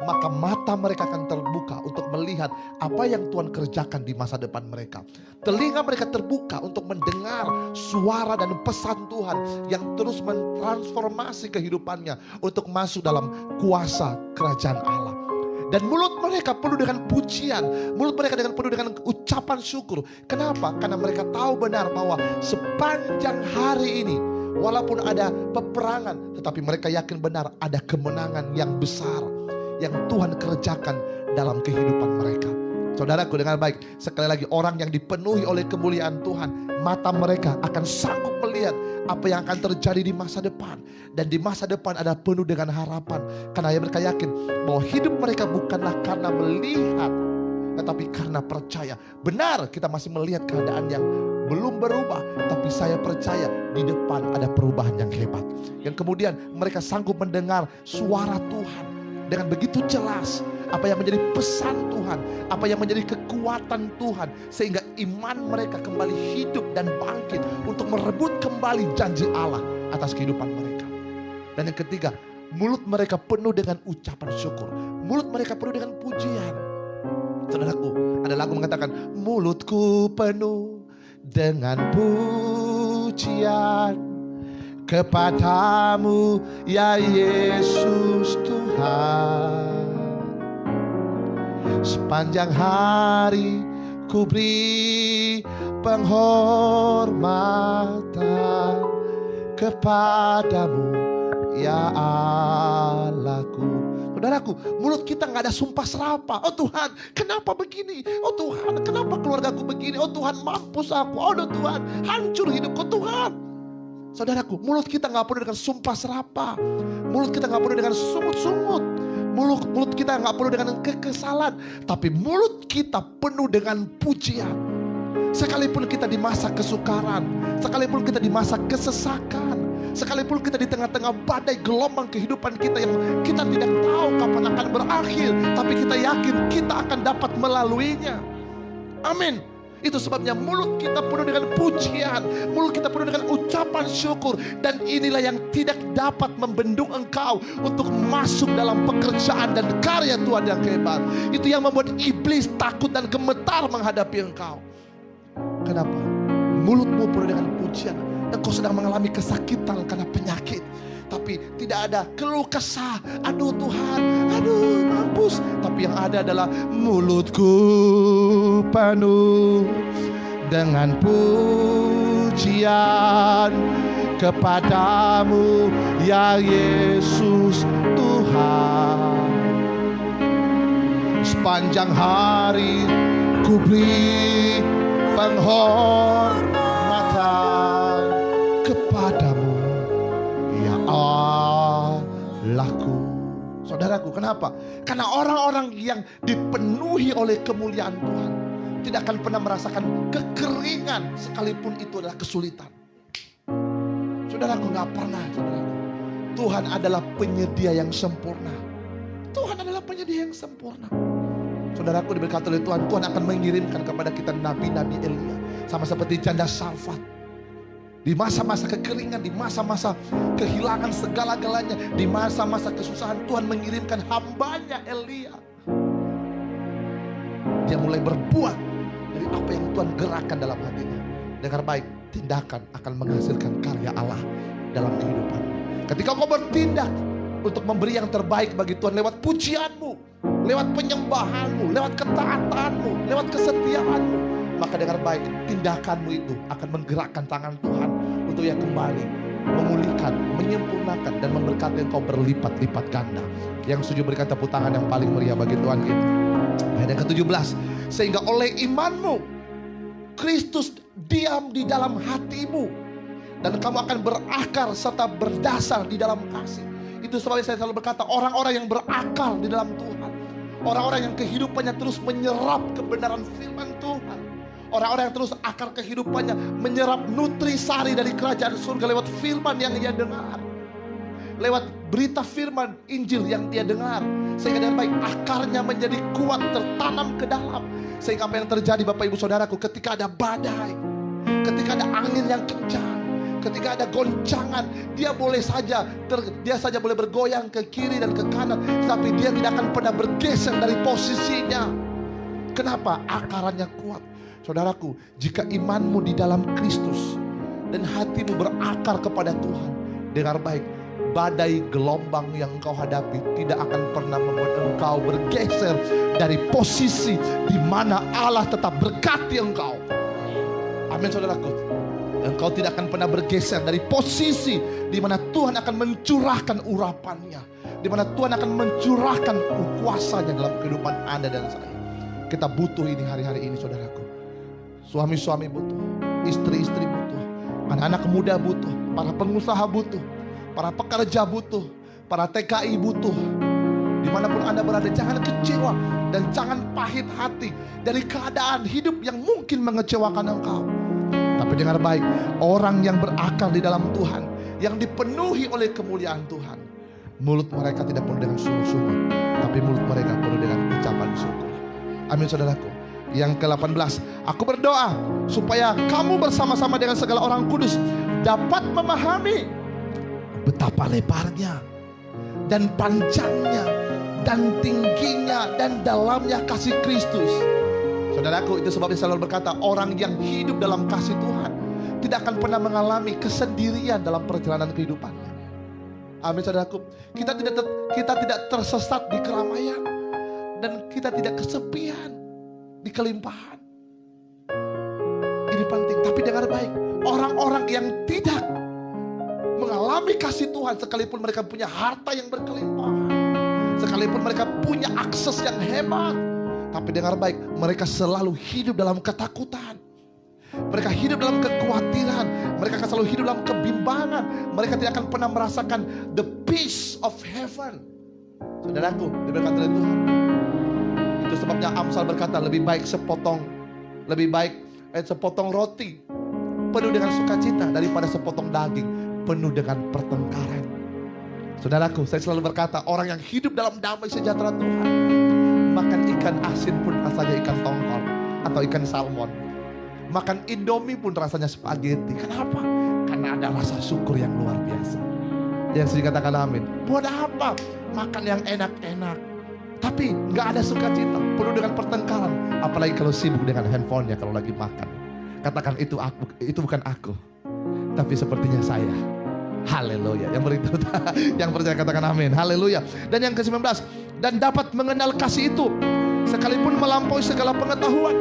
maka mata mereka akan terbuka untuk melihat apa yang Tuhan kerjakan di masa depan mereka. Telinga mereka terbuka untuk mendengar suara dan pesan Tuhan yang terus mentransformasi kehidupannya untuk masuk dalam kuasa kerajaan Allah. Dan mulut mereka penuh dengan pujian, mulut mereka penuh dengan ucapan syukur. Kenapa? Karena mereka tahu benar bahwa sepanjang hari ini, walaupun ada peperangan, tetapi mereka yakin benar ada kemenangan yang besar yang Tuhan kerjakan dalam kehidupan mereka. Saudaraku, dengar baik, sekali lagi, orang yang dipenuhi oleh kemuliaan Tuhan, mata mereka akan sanggup melihat apa yang akan terjadi di masa depan. Dan di masa depan ada penuh dengan harapan, karena mereka yakin bahwa hidup mereka bukanlah karena melihat, tetapi karena percaya. Benar, kita masih melihat keadaan yang belum berubah, tapi saya percaya di depan ada perubahan yang hebat. Yang kemudian mereka sanggup mendengar suara Tuhan dengan begitu jelas, apa yang menjadi pesan Tuhan, apa yang menjadi kekuatan Tuhan, sehingga iman mereka kembali hidup dan bangkit untuk merebut kembali janji Allah atas kehidupan mereka. Dan yang ketiga, mulut mereka penuh dengan ucapan syukur, mulut mereka penuh dengan pujian. Saudaraku, ada lagu mengatakan, mulutku penuh dengan pujian kepadamu ya Yesus Tuhan. Sepanjang hari ku beri penghormatan kepadamu ya Allahku. Saudaraku, mulut kita gak ada sumpah serapah. Oh Tuhan, kenapa begini? Oh Tuhan, kenapa keluargaku begini? Oh Tuhan, mampus aku. Oh Tuhan, hancur hidupku Tuhan. Saudaraku, mulut kita gak penuh dengan sumpah serapah. Mulut kita gak penuh dengan sungut-sungut. Mulut kita gak penuh dengan kekesalan. Tapi mulut kita penuh dengan pujian. Sekalipun kita di masa kesukaran, sekalipun kita di masa kesesakan, sekalipun kita di tengah-tengah badai gelombang kehidupan kita yang kita tidak tahu kapan akan berakhir, tapi kita yakin kita akan dapat melaluinya. Amin. Itu sebabnya mulut kita penuh dengan pujian, mulut kita penuh dengan ucapan syukur. Dan inilah yang tidak dapat membendung engkau untuk masuk dalam pekerjaan dan karya Tuhan yang hebat. Itu yang membuat iblis takut dan gemetar menghadapi engkau. Kenapa? Mulutmu penuh dengan pujian. Engkau sedang mengalami kesakitan karena penyakit, tapi tidak ada keluh kesah. Aduh Tuhan, aduh mampus. Tapi yang ada adalah mulutku penuh dengan pujian kepadamu ya Yesus Tuhan. Sepanjang hari ku beri penghormatan kepadamu ya Allahku. Saudaraku, kenapa? Karena orang-orang yang dipenuhi oleh kemuliaan Tuhan tidak akan pernah merasakan kekeringan sekalipun itu adalah kesulitan. Saudaraku, gak pernah. Saudaraku, Tuhan adalah penyedia yang sempurna. Tuhan adalah penyedia yang sempurna. Saudaraku, diberkati oleh Tuhan, Tuhan akan mengirimkan kepada kita nabi-nabi Elia, sama seperti janda Sarfat. Di masa-masa kekeringan, di masa-masa kehilangan segala-galanya, di masa-masa kesusahan, Tuhan mengirimkan hambanya Elia. Dia mulai berbuat dari apa yang Tuhan gerakkan dalam hatinya. Dengar baik, tindakan akan menghasilkan karya Allah dalam kehidupan. Ketika kau bertindak untuk memberi yang terbaik bagi Tuhan lewat pujianmu, lewat penyembahanmu, lewat ketaatanmu, lewat kesetiaanmu, maka dengar baik, tindakanmu itu akan menggerakkan tangan Tuhan untuk yang kembali memulihkan, menyempurnakan, dan memberkati engkau berlipat-lipat ganda. Yang setuju berikan tepuk tangan yang paling meriah bagi Tuhan kita. Ayat yang ke-17, sehingga oleh imanmu Kristus diam di dalam hatimu, dan kamu akan berakar serta berdasar di dalam kasih. Itu sebabnya saya selalu berkata, orang-orang yang berakar di dalam Tuhan, orang-orang yang kehidupannya terus menyerap kebenaran firman Tuhan, orang-orang yang terus akar kehidupannya menyerap nutrisari dari kerajaan surga lewat firman yang ia dengar, lewat berita firman Injil yang dia dengar, sehingga dengan baik akarnya menjadi kuat, tertanam ke dalam. Sehingga apa yang terjadi Bapak Ibu Saudaraku, ketika ada badai, ketika ada angin yang kencang, ketika ada goncangan, dia saja boleh bergoyang ke kiri dan ke kanan, tapi dia tidak akan pernah bergeser dari posisinya. Kenapa? Akarannya kuat. Saudaraku, jika imanmu di dalam Kristus dan hatimu berakar kepada Tuhan, dengar baik, badai gelombang yang engkau hadapi tidak akan pernah membuat engkau bergeser dari posisi di mana Allah tetap berkati engkau. Amin saudaraku. Engkau tidak akan pernah bergeser dari posisi di mana Tuhan akan mencurahkan urapannya, di mana Tuhan akan mencurahkan kuasanya dalam kehidupan Anda dan saya. Kita butuh ini hari-hari ini saudaraku. Suami-suami butuh, istri-istri butuh, anak-anak muda butuh, para pengusaha butuh, para pekerja butuh, para TKI butuh. Dimanapun Anda berada, jangan kecewa dan jangan pahit hati dari keadaan hidup yang mungkin mengecewakan engkau. Tapi dengar baik, orang yang berakar di dalam Tuhan, yang dipenuhi oleh kemuliaan Tuhan, mulut mereka tidak penuh dengan sungut-sungut, tapi mulut mereka penuh dengan ucapan syukur. Amin saudaraku. Yang ke-18, aku berdoa supaya kamu bersama-sama dengan segala orang kudus dapat memahami betapa lebarnya dan panjangnya dan tingginya dan dalamnya kasih Kristus. Saudaraku, itu sebabnya selalu berkata, orang yang hidup dalam kasih Tuhan tidak akan pernah mengalami kesendirian dalam perjalanan kehidupannya. Amin saudaraku. Kita tidak tersesat di keramaian, dan kita tidak kesepian di kelimpahan. Ini penting. Tapi dengar baik, orang-orang yang tidak mengalami mengalami kasih Tuhan, sekalipun mereka punya harta yang berkelimpahan, sekalipun mereka punya akses yang hebat, tapi dengar baik, mereka selalu hidup dalam ketakutan. Mereka hidup dalam kekhawatiran. Mereka akan selalu hidup dalam kebimbangan. Mereka tidak akan pernah merasakan the peace of heaven. Saudaraku, diberkati oleh Tuhan. Itu sebabnya Amsal berkata, lebih baik sepotong roti penuh dengan sukacita daripada sepotong daging penuh dengan pertengkaran. Saudaraku, saya selalu berkata, orang yang hidup dalam damai sejahtera Tuhan, makan ikan asin pun rasanya ikan tongkol atau ikan salmon. Makan Indomie pun rasanya spaghetti. Kenapa? Karena ada rasa syukur yang luar biasa. Yang sering katakan amin. Buat apa makan yang enak-enak tapi gak ada sukacita, penuh dengan pertengkaran. Apalagi kalau sibuk dengan handphonenya kalau lagi makan. Katakan itu aku, itu bukan aku, tapi sepertinya saya. Haleluya. Yang percaya katakan amin. Haleluya. Dan yang ke-19, dan dapat mengenal kasih itu sekalipun melampaui segala pengetahuan.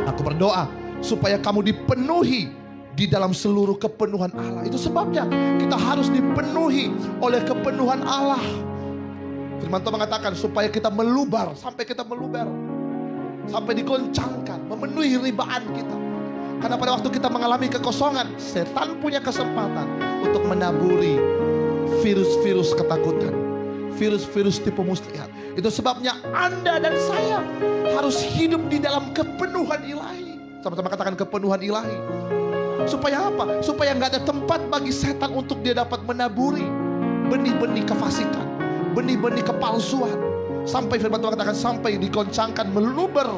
Aku berdoa supaya kamu dipenuhi di dalam seluruh kepenuhan Allah. Itu sebabnya kita harus dipenuhi oleh kepenuhan Allah. Firman Tuhan mengatakan supaya kita melubar, sampai kita meluber, sampai digoncangkan, memenuhi ribaan kita. Karena pada waktu kita mengalami kekosongan, setan punya kesempatan untuk menaburi virus-virus ketakutan, virus-virus tipu muslihat. Itu sebabnya Anda dan saya harus hidup di dalam kepenuhan ilahi. Sama-sama katakan kepenuhan ilahi. Supaya apa? Supaya gak ada tempat bagi setan untuk dia dapat menaburi benih-benih kefasikan, benih-benih kepalsuan. Sampai firman Tuhan katakan, sampai digoncangkan, meluber.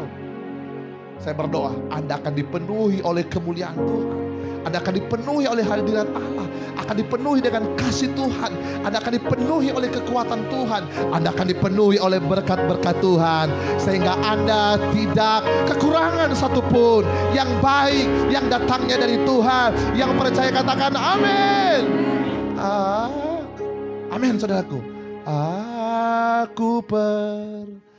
Saya berdoa, Anda akan dipenuhi oleh kemuliaan Tuhan. Anda akan dipenuhi oleh hadirat Allah, akan dipenuhi dengan kasih Tuhan, Anda akan dipenuhi oleh kekuatan Tuhan, Anda akan dipenuhi oleh berkat-berkat Tuhan, sehingga Anda tidak kekurangan satupun yang baik yang datangnya dari Tuhan. Yang percaya katakan amin. Amin saudaraku. Aku percaya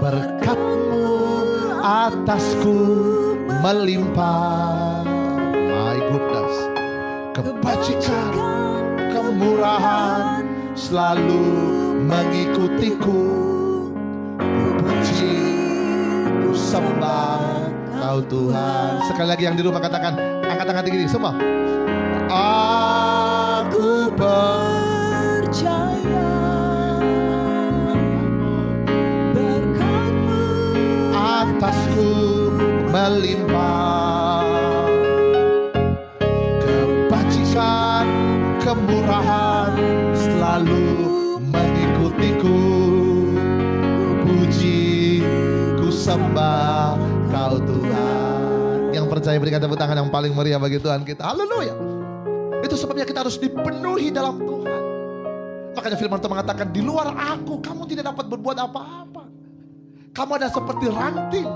berkat-Mu atasku melimpah. My goodness. Kebajikan, kemurahan selalu mengikutiku. Ku puji, ku sembah Kau Tuhan. Sekali lagi yang di rumah katakan, angkat tangan tinggi semua. Aku percaya atasku melimpah, kebajikan, kemurahan selalu mengikutiku. Ku puji, ku sembah Kau Tuhan. Yang percaya berikan tepuk tangan yang paling meriah bagi Tuhan kita. Haleluya. Itu sebabnya kita harus dipenuhi dalam Tuhan. Makanya firman Tuhan mengatakan, di luar aku kamu tidak dapat berbuat apa-apa. Kamu ada seperti ranting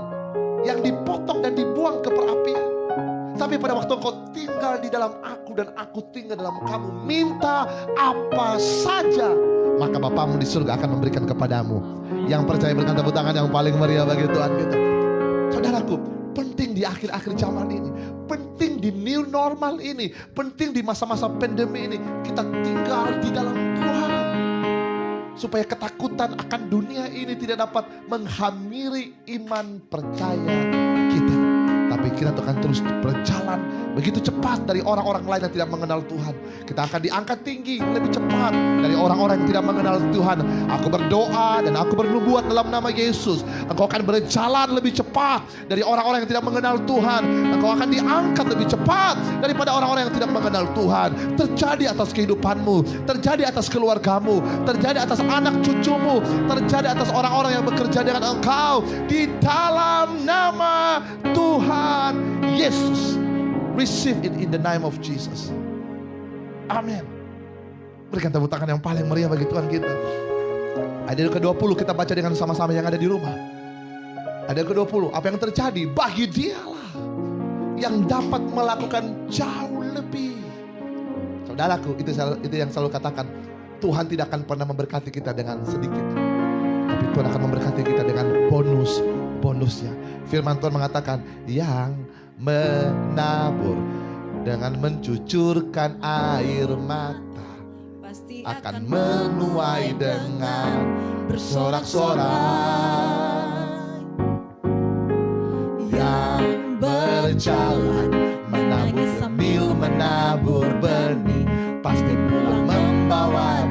yang dipotong dan dibuang ke perapian. Tapi pada waktu kau tinggal di dalam aku dan aku tinggal dalam kamu, minta apa saja, maka Bapamu di surga akan memberikan kepadamu. Yang percaya berikan tepuk tangan yang paling meriah bagi Tuhan kita. Saudaraku, penting di akhir-akhir zaman ini, penting di new normal ini, penting di masa-masa pandemi ini, kita tinggal di dalam Tuhan. Supaya ketakutan akan dunia ini tidak dapat menghamiri iman percaya kita. Tapi kita akan terus berjalan begitu cepat dari orang-orang lain yang tidak mengenal Tuhan. Kita akan diangkat tinggi lebih cepat dari orang-orang yang tidak mengenal Tuhan. Aku berdoa dan aku bernubuat dalam nama Yesus. Engkau akan berjalan lebih cepat dari orang-orang yang tidak mengenal Tuhan. Engkau akan diangkat lebih cepat daripada orang-orang yang tidak mengenal Tuhan. Terjadi atas kehidupanmu, terjadi atas keluargamu, terjadi atas anak cucumu, terjadi atas orang-orang yang bekerja dengan engkau. Di dalam nama Tuhan Yesus. Receive it in the name of Jesus. Amin. Berikan tepuk tangan yang paling meriah bagi Tuhan kita. Ayat ke-20 kita baca dengan sama-sama yang ada di rumah. Ayat ke-20, apa yang terjadi? Bagi Dialah yang dapat melakukan jauh lebih. Saudaraku, itu yang selalu katakan, Tuhan tidak akan pernah memberkati kita dengan sedikit, tapi Tuhan akan memberkati kita dengan bonus-bonusnya. Firman Tuhan mengatakan, yang menabur dengan mencucurkan air mata, pasti akan menuai dengan bersorak-sorai. Yang berjalan menabur sambil menabur benih, pasti pulang membawa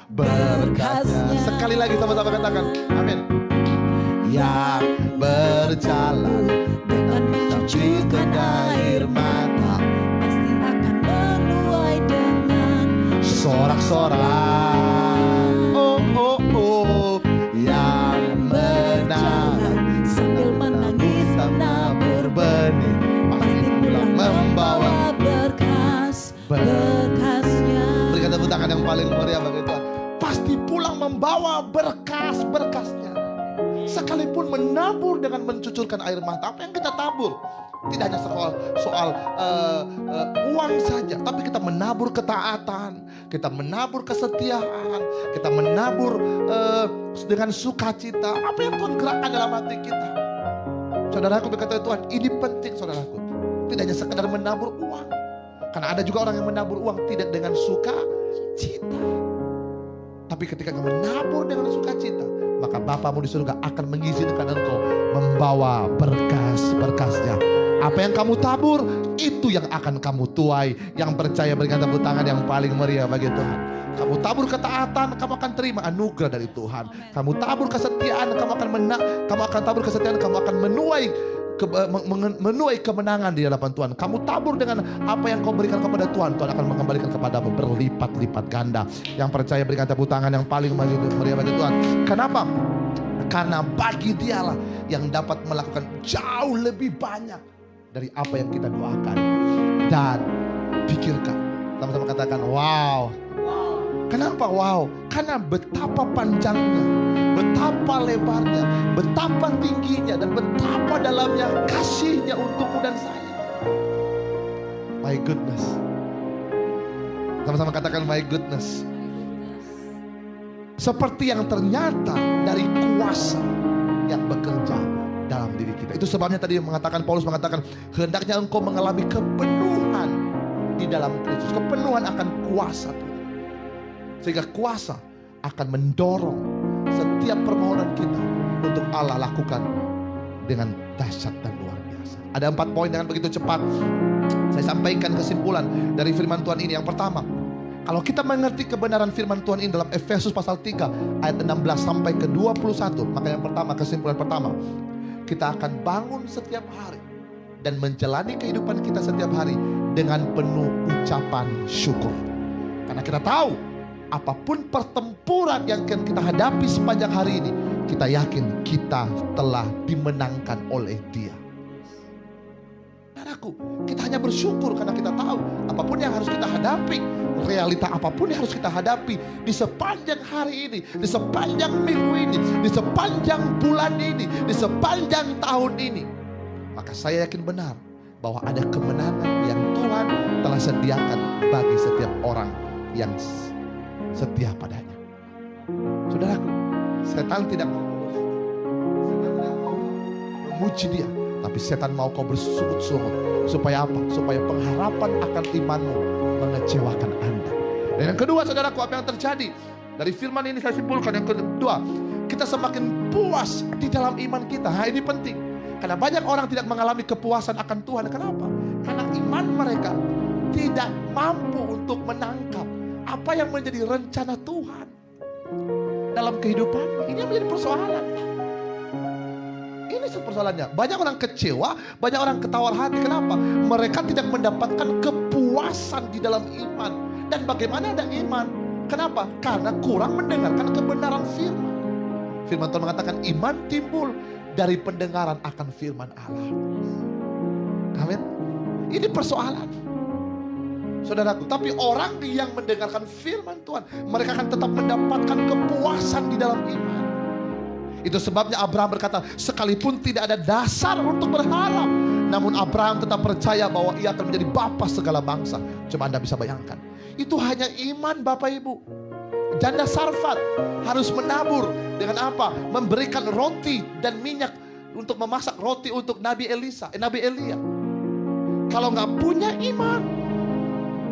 berkasnya. Sekali lagi sama-sama katakan, amin. Yang berjalan dengan mencucurkan air mata, pasti akan menuai dengan sorak-sorai. Oh, oh, oh. Yang menabur sambil menangis menabur benih, pasti pulang membawa berkasnya. Berikan tepuk tangan yang paling meriah bagi Tuhan. Pasti pulang membawa berkasnya. Sekalipun menabur dengan mencucurkan air mata, apa yang kita tabur tidak hanya soal uang saja, tapi kita menabur ketaatan, kita menabur kesetiaan, kita menabur dengan sukacita. Apa yang Tuhan gerakkan dalam hati kita? Saudaraku, berkata Tuhan, ini penting saudaraku. Tidak hanya sekedar menabur uang, karena ada juga orang yang menabur uang tidak dengan sukacita. Tapi ketika kamu menabur dengan sukacita, maka Bapamu di surga akan mengizinkan engkau membawa berkas-berkasnya. Apa yang kamu tabur, itu yang akan kamu tuai. Yang percaya berikan tepuk tangan yang paling meriah bagi Tuhan. Kamu tabur ketaatan, kamu akan terima anugerah dari Tuhan. Kamu tabur kesetiaan, kamu akan tabur kesetiaan, kamu akan menuai kemenangan di hadapan Tuhan. Kamu tabur dengan apa yang kau berikan kepada Tuhan, Tuhan akan mengembalikan kepadamu berlipat-lipat ganda. Yang percaya berikan tepuk tangan yang paling meriah bagi Tuhan. Kenapa? Karena bagi Dialah yang dapat melakukan jauh lebih banyak dari apa yang kita doakan dan pikirkan. Sama-sama katakan wow. Kenapa wow? Karena betapa panjangnya, betapa lebarnya, betapa tingginya, dan betapa dalamnya kasihnya untukmu dan saya. My goodness. Sama-sama katakan my goodness. Seperti yang ternyata dari kuasa yang bekerja dalam diri kita. Itu sebabnya tadi Paulus mengatakan, hendaknya engkau mengalami kepenuhan di dalam Kristus. Kepenuhan akan kuasa Tuhan. Sehingga kuasa akan mendorong setiap permohonan kita untuk Allah lakukan dengan dahsyat dan luar biasa. Ada 4 poin dengan begitu cepat. Saya sampaikan kesimpulan dari firman Tuhan ini. Yang pertama, kalau kita mengerti kebenaran firman Tuhan ini dalam Efesus pasal 3 ayat 16 sampai ke 21. Maka yang pertama, kesimpulan pertama, kita akan bangun setiap hari dan menjalani kehidupan kita setiap hari dengan penuh ucapan syukur. Karena kita tahu apapun pertempuran yang akan kita hadapi sepanjang hari ini, kita yakin kita telah dimenangkan oleh Dia. Saudaraku, kita hanya bersyukur karena kita tahu apapun yang harus kita hadapi, realita apapun yang harus kita hadapi di sepanjang hari ini, di sepanjang minggu ini, di sepanjang bulan ini, di sepanjang tahun ini, maka saya yakin benar bahwa ada kemenangan yang Tuhan telah sediakan bagi setiap orang yang setia padanya. Saudaraku, setan tidak mau memuji dia, tapi setan mau kau bersungut-sungut. Supaya apa? Supaya pengharapan akan imanmu mengecewakan Anda. Dan yang kedua, saudaraku, apa yang terjadi dari firman ini saya simpulkan. Yang kedua, kita semakin puas di dalam iman kita. Nah, ini penting. Karena banyak orang tidak mengalami kepuasan akan Tuhan. Kenapa? Karena iman mereka tidak mampu untuk menangkap apa yang menjadi rencana Tuhan dalam kehidupan. Ini yang menjadi persoalan. Ini persoalannya. Banyak orang kecewa, banyak orang ketawar hati. Kenapa? Mereka tidak mendapatkan kepuasan di dalam iman. Dan bagaimana ada iman? Kenapa? Karena kurang mendengarkan kebenaran firman. Firman Tuhan mengatakan iman timbul dari pendengaran akan firman Allah. Amin. Ini persoalan, saudaraku. Tapi orang yang mendengarkan firman Tuhan, mereka akan tetap mendapatkan kepuasan di dalam iman. Itu sebabnya Abraham berkata, sekalipun tidak ada dasar untuk berharap, namun Abraham tetap percaya bahwa ia akan menjadi bapa segala bangsa. Coba Anda bisa bayangkan, itu hanya iman Bapak Ibu. Janda Sarfat harus menabur dengan apa? Memberikan roti dan minyak untuk memasak roti untuk Nabi Elia. Kalau nggak punya iman,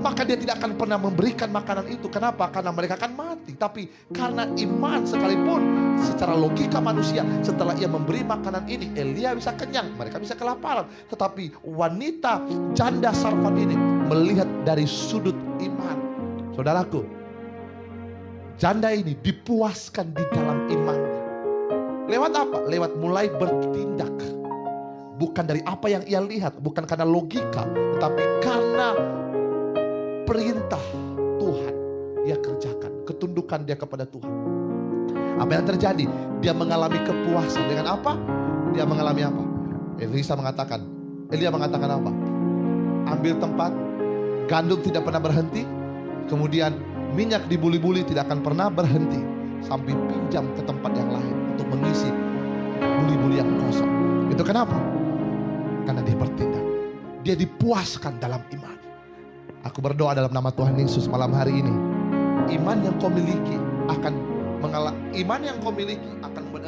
maka dia tidak akan pernah memberikan makanan itu. Kenapa? Karena mereka akan mati. Tapi karena iman, sekalipun secara logika manusia, setelah ia memberi makanan ini, Elia bisa kenyang, mereka bisa kelaparan. Tetapi wanita janda Sarfat ini melihat dari sudut iman. Saudaraku, janda ini dipuaskan di dalam imannya. Lewat apa? Lewat mulai bertindak. Bukan dari apa yang ia lihat, bukan karena logika, tetapi karena perintah Tuhan dia kerjakan, ketundukan dia kepada Tuhan. Apa yang terjadi? Dia mengalami kepuasan. Dengan apa? Dia mengalami apa? Elia mengatakan apa? Ambil tempat, gandum tidak pernah berhenti, kemudian minyak dibuli-buli tidak akan pernah berhenti, sampai pinjam ke tempat yang lain untuk mengisi buli-buli yang kosong. Itu kenapa? Karena dia bertindak. Dia dipuaskan dalam iman. Aku berdoa dalam nama Tuhan Yesus malam hari ini. Iman yang kau miliki akan membuat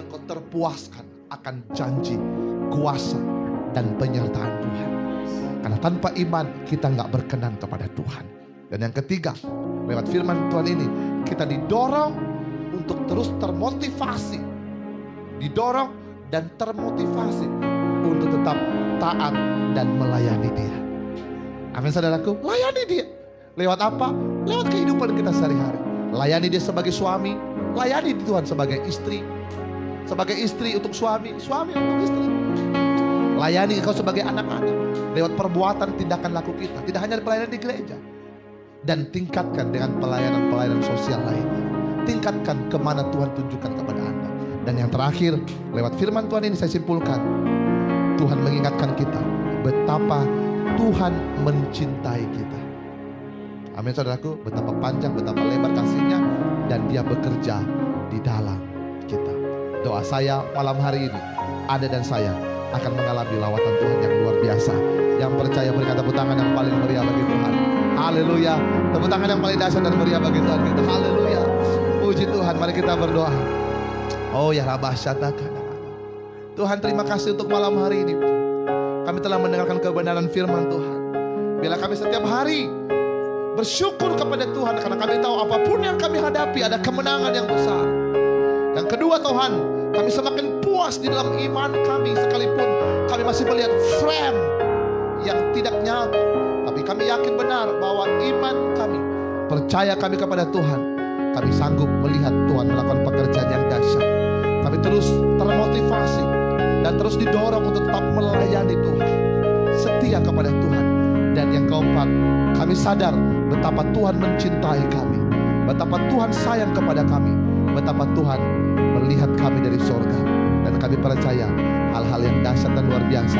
engkau terpuaskan akan janji, kuasa, dan penyertaan Tuhan. Karena tanpa iman kita nggak berkenan kepada Tuhan. Dan yang ketiga, lewat firman Tuhan ini kita didorong untuk terus termotivasi, didorong dan termotivasi untuk tetap taat dan melayani Dia. Amin saudaraku, layani Dia. Lewat apa? Lewat kehidupan kita sehari-hari. Layani Dia sebagai suami, layani Tuhan sebagai istri. Sebagai istri untuk suami, suami untuk istri. Layani engkau sebagai anak-anak lewat perbuatan, tindakan, laku kita. Tidak hanya pelayanan di gereja. Dan tingkatkan dengan pelayanan sosial lainnya. Tingkatkan kemana Tuhan tunjukkan kepada Anda. Dan yang terakhir, lewat firman Tuhan ini saya simpulkan, Tuhan mengingatkan kita betapa Tuhan mencintai kita. Amin saudaraku, betapa panjang, betapa lebar kasihnya, dan Dia bekerja di dalam kita. Doa saya malam hari ini, Anda dan saya akan mengalami lawatan Tuhan yang luar biasa. Yang percaya berikan tepuk tangan yang paling meriah bagi Tuhan. Haleluya. Tepuk tangan yang paling dahsyat dan meriah bagi Tuhan kita. Haleluya. Puji Tuhan, mari kita berdoa. Oh ya Rabah Syataka. Tuhan, terima kasih untuk malam hari ini. Kami telah mendengarkan kebenaran firman Tuhan. Bila kami setiap hari bersyukur kepada Tuhan, karena kami tahu apapun yang kami hadapi ada kemenangan yang besar. Yang kedua Tuhan, kami semakin puas di dalam iman kami, sekalipun kami masih melihat frame yang tidak nyata. Tapi kami yakin benar bahwa iman kami, percaya kami kepada Tuhan, kami sanggup melihat Tuhan melakukan pekerjaan yang dahsyat. Kami terus termotivasi dan terus didorong untuk tetap melayani Tuhan, setia kepada Tuhan. Dan yang keempat, kami sadar betapa Tuhan mencintai kami, betapa Tuhan sayang kepada kami, betapa Tuhan melihat kami dari sorga. Dan kami percaya hal-hal yang dahsyat dan luar biasa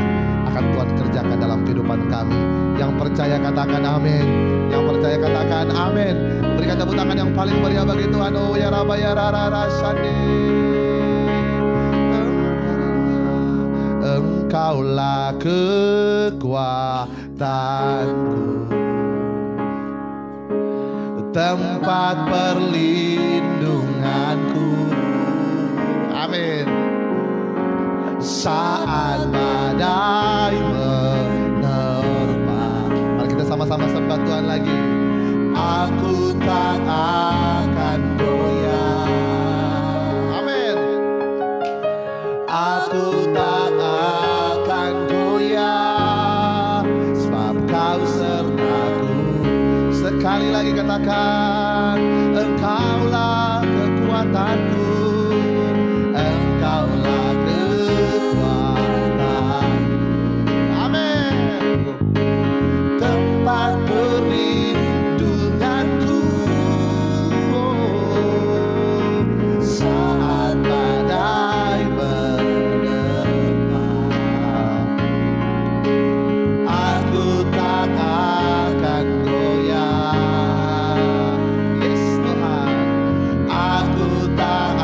akan Tuhan kerjakan dalam kehidupan kami. Yang percaya katakan amin. Yang percaya katakan amin. Berikan tepuk tangan yang paling meriah bagi Tuhan. Oh ya Rabba ya Rara Rasane. Engkaulah kekuatanku, tempat perlindunganku. Amin. Saat badai menerpa, mari kita sama-sama sembah Tuhan lagi. Aku tak akan goyah. Amin. Aku tak akan goyah, sebab Kau sertaku. Sekali lagi katakan, Engkaulah kekuatanku, Engkaulah kekuatan. Amin. Tempat perlindunganku, saat badai menerpa, aku tak akan goyah. Yes Tuhan, aku tak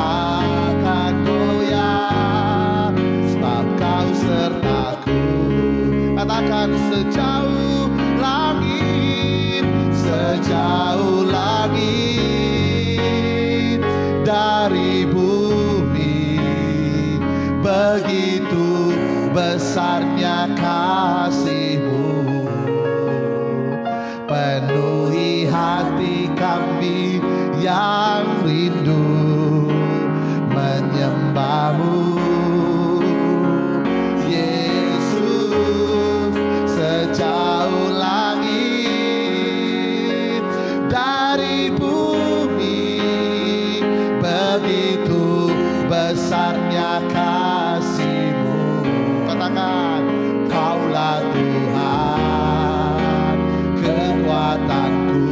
besarnya kasih-Mu. Penuhi hati kami yang rindu menyembah-Mu. Yesus, sejauh langit dari bumi, begitu besarnya kasih-Mu. Katakan, Kaulah Tuhan, kekuatanku,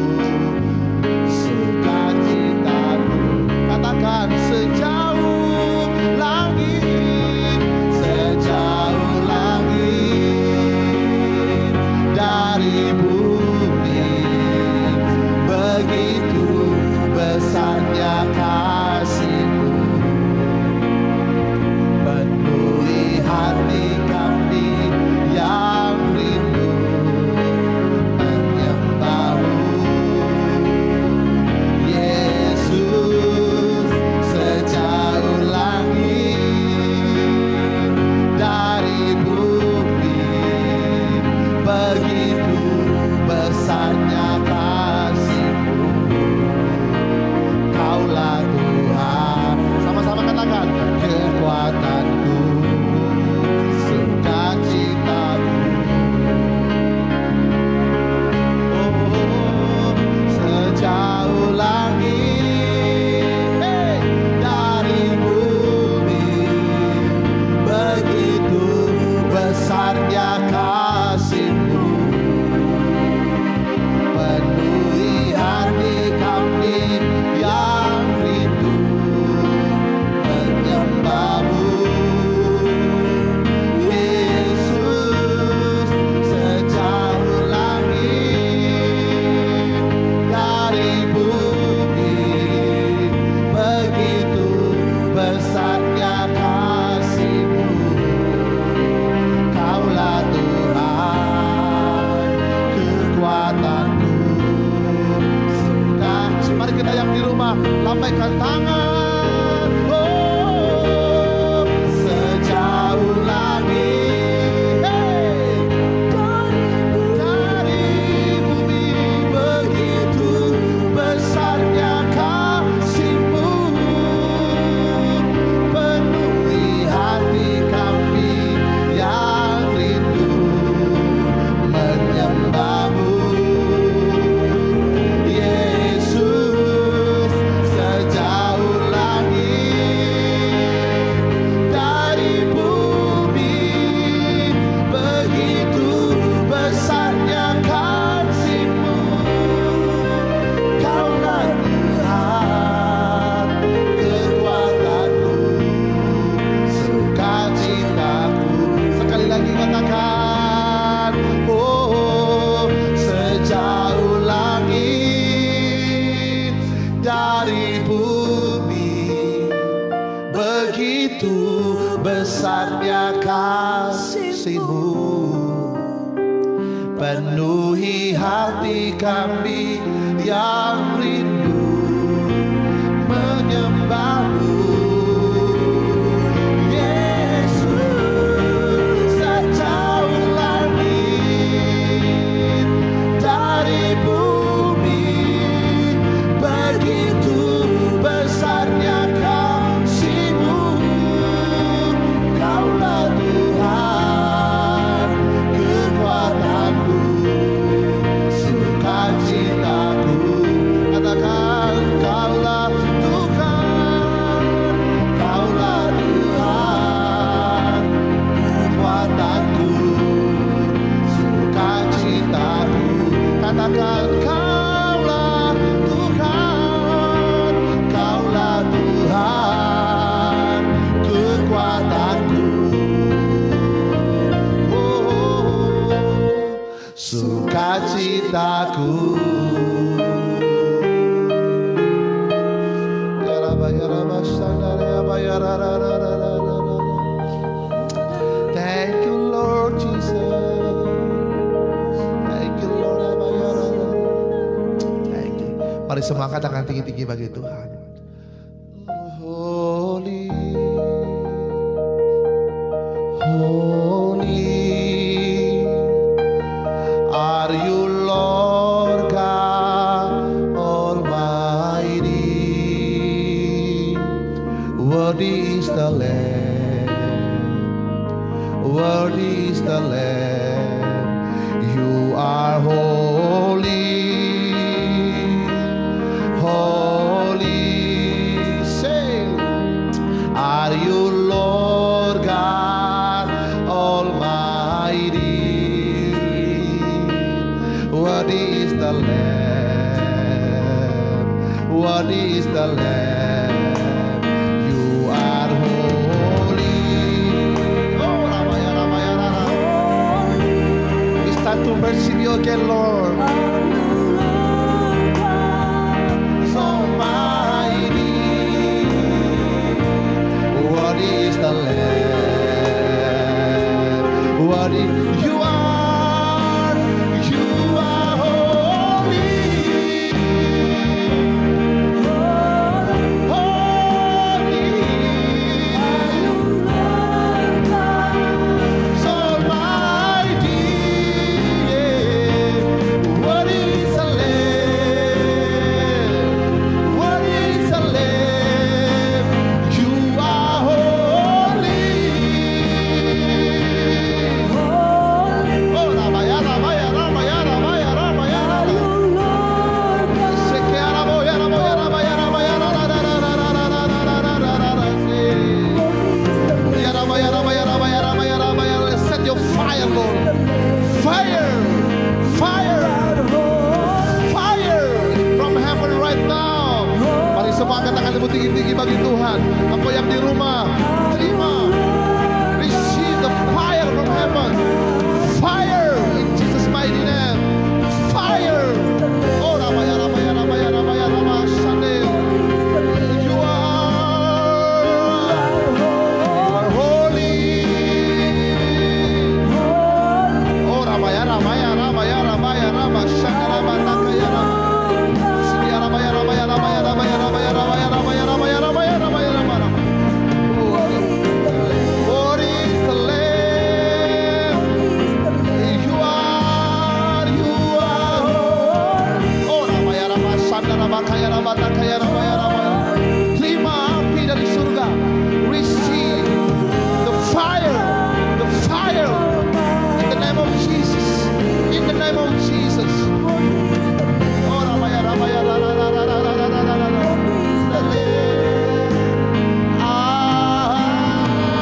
sukacitaku. Katakan, sejauh langit dari bumi, begitu besarnya kasih-Mu. Penuhi hati kami yang rindu menyembah-Mu. Yesus, sejauh langit dari bumi, begitu besarnya kasih-Mu. Kaulah Tuhan, sama-sama katakan, kekuatanku, sukacitaku. Oh, sejauh langit dari bumi, begitu besarnya kasih-Mu. Penuhi hati kami yang rindu menyembah-Mu. Yesus, sejauh langit dari bumi, begitu besarnya kasih-Mu. Kaulah Tuhan, kekuatanku, sukacita. Mari kita yang di rumah lambaikan tangan. Oh, sejauh langit dari bumi, begitu besarnya kasih-Mu. Penuhi hati kami yang rindu menyembah-Mu. Yesus, sejauh langit dari bumi, begitu besarnya kasih-Mu. Kaulah Tuhan, kekuatanku, sukacitaku. Sekali lagi katakan, oh, sejauh langit dari bumi, begitu besarnya kasih-Mu. Penuhi hati kami yang rindu menyembah-Mu. Yesus, sejauh langit dari bumi, begitu besarnya kasih-Mu. Kaulah Tuhan, kekuatanku, sukacitaku. Katakan, Kaulah Tuhan, Kaulah Tuhan, kekuatanku, sukacitaku. Katakan, Kaulah Tuhan, Kaulah Tuhan, kekuatanku, oh, sukacitaku. Thank you, Lord Jesus. Thank you, Lord. Thank you. Mari semua angkat tangan tinggi-tinggi bagi Tuhan. Holy, holy. Worthy is the Lamb. Worthy is the Lamb. You are holy, holy. Say, are you Lord God Almighty? Worthy is the Lamb. Worthy is the Lamb. To worship you again, Lord. So mighty. What is the Lamb? What is you are holy. Holy. So mighty. Tinggi-tinggi bagi Tuhan. Apa yang di rumah, terima. Receive the fire from heaven. Fire in Jesus mighty name. Fire. Oh, Ramaya, Ramaya, Ramaya, Ramaya, Ramaya, Shanel. You are holy. Oh, Ramaya, Ramaya, Ramaya, Ramaya, Ramaya, Shanel, Ramaya, Ramaya, Ramaya, Ramaya, Ramaya, Ramaya, Ramaya, Ramaya. Terima api dari surga. Receive the fire in the name of Jesus. In the name of Jesus. Oh, Ramaya, Ramaya,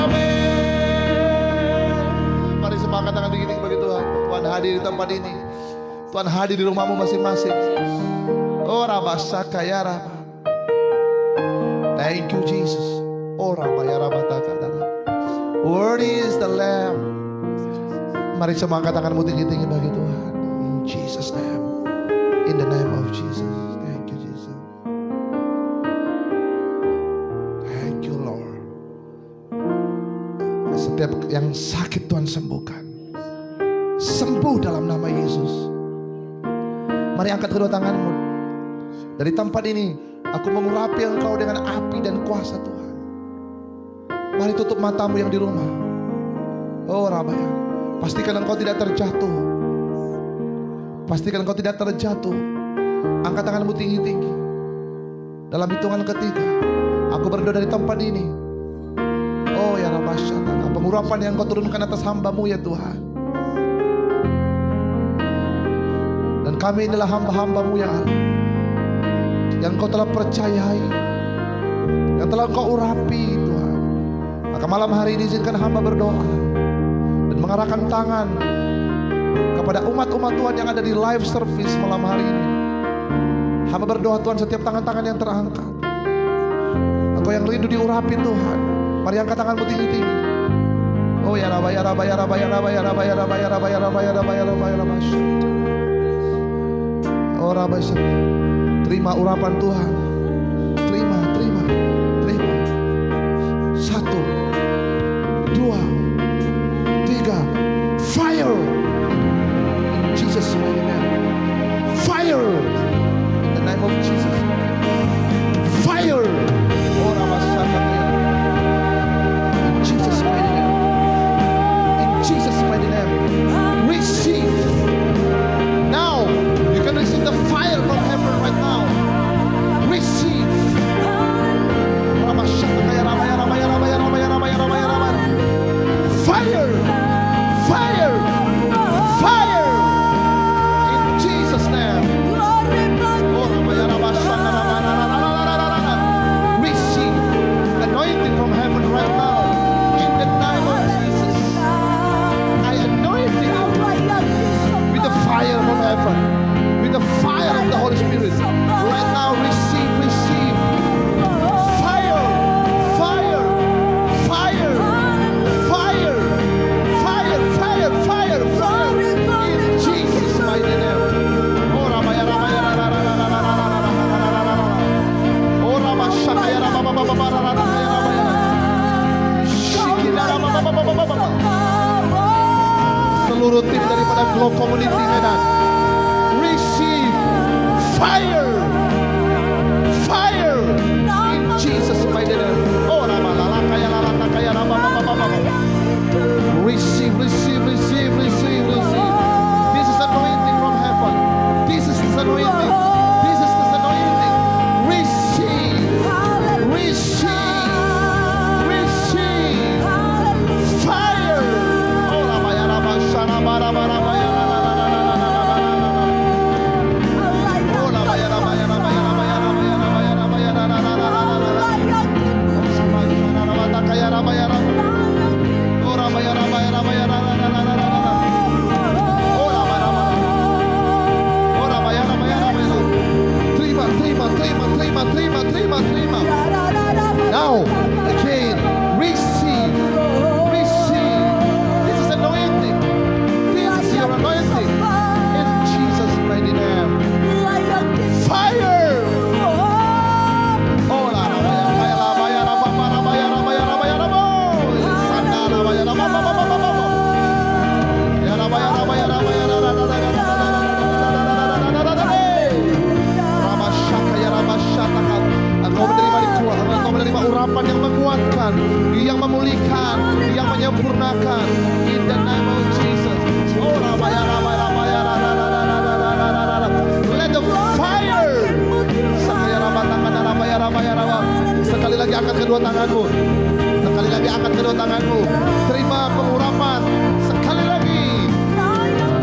amin. Mari semangat tangan tinggi-tinggi bagi Tuhan. Tuhan hadir di tempat ini. Tuhan hadir di rumahmu masing-masing. Oh, Rabasa kaya Raba. Thank you, Jesus. Oh, Rabaya Rabataka. Worthy is the Lamb. Mari semua angkat tanganmu tinggi-tinggi bagi Tuhan. In Jesus' name. In the name of Jesus. Thank you, Jesus. Thank you, Lord. Setiap yang sakit Tuhan sembuhkan. Sembuh dalam nama Yesus. Mari angkat kedua tanganmu. Dari tempat ini, aku mengurapi engkau dengan api dan kuasa Tuhan. Mari tutup matamu yang di rumah. Oh, Rabaya, pastikan engkau tidak terjatuh. Pastikan engkau tidak terjatuh. Angkat tanganmu tinggi-tinggi. Dalam hitungan ketiga, aku berdoa dari tempat ini. Oh, ya Rabasya, pengurapan yang kau turunkan atas hambamu ya Tuhan. Dan kami inilah hamba-hambamu ya Allah, yang kau telah percayai, yang telah kau urapi Tuhan. Maka malam hari ini izinkan hamba berdoa dan mengarahkan tangan kepada umat-umat Tuhan yang ada di live service malam hari ini. Hamba berdoa Tuhan, setiap tangan-tangan yang terangkat, engkau yang rindu diurapi Tuhan. Mari angkat tanganmu tinggi-tinggi. Oh ya Rabba, ya Rabba, ya Rabba, ya Rabba, ya Rabba, ya Rabba, ya Rabba, ya Rabba, ya Rabba, ya Rabba, ya Rabba. Oh Rabba, terima urapan Tuhan. Terima, terima, terima. 1, 2, 3. Fire in Jesus' mighty name. Fire in the name of Jesus. Fire. Oh Rabba, in Jesus' mighty name. In Jesus' mighty name. Receive. Now you can receive the fire from heaven right now. Glow Community Medan. Receive fire. Fire. In Jesus' mighty name. Oh, Rama lala kaya Rama Baba. Receive, receive, receive, receive, receive. This is anointing from heaven. This is this anointing. This is this anointing. Receive, receive, receive. Fire. Oh, Rama ya Rama Shana Bara Bara Bara. Terima. Now, again, receive. This is anointing. This is your anointing. In Jesus' mighty name. Fire. Oh, Engkau menerima urapan yang menguatkan, yang memulihkan, yang menyempurnakan. In the name of Jesus. Oh, let the fire. Sekali lagi angkat kedua tanganmu. Sekali lagi angkat kedua tanganmu. Terima pengurapan. Sekali lagi.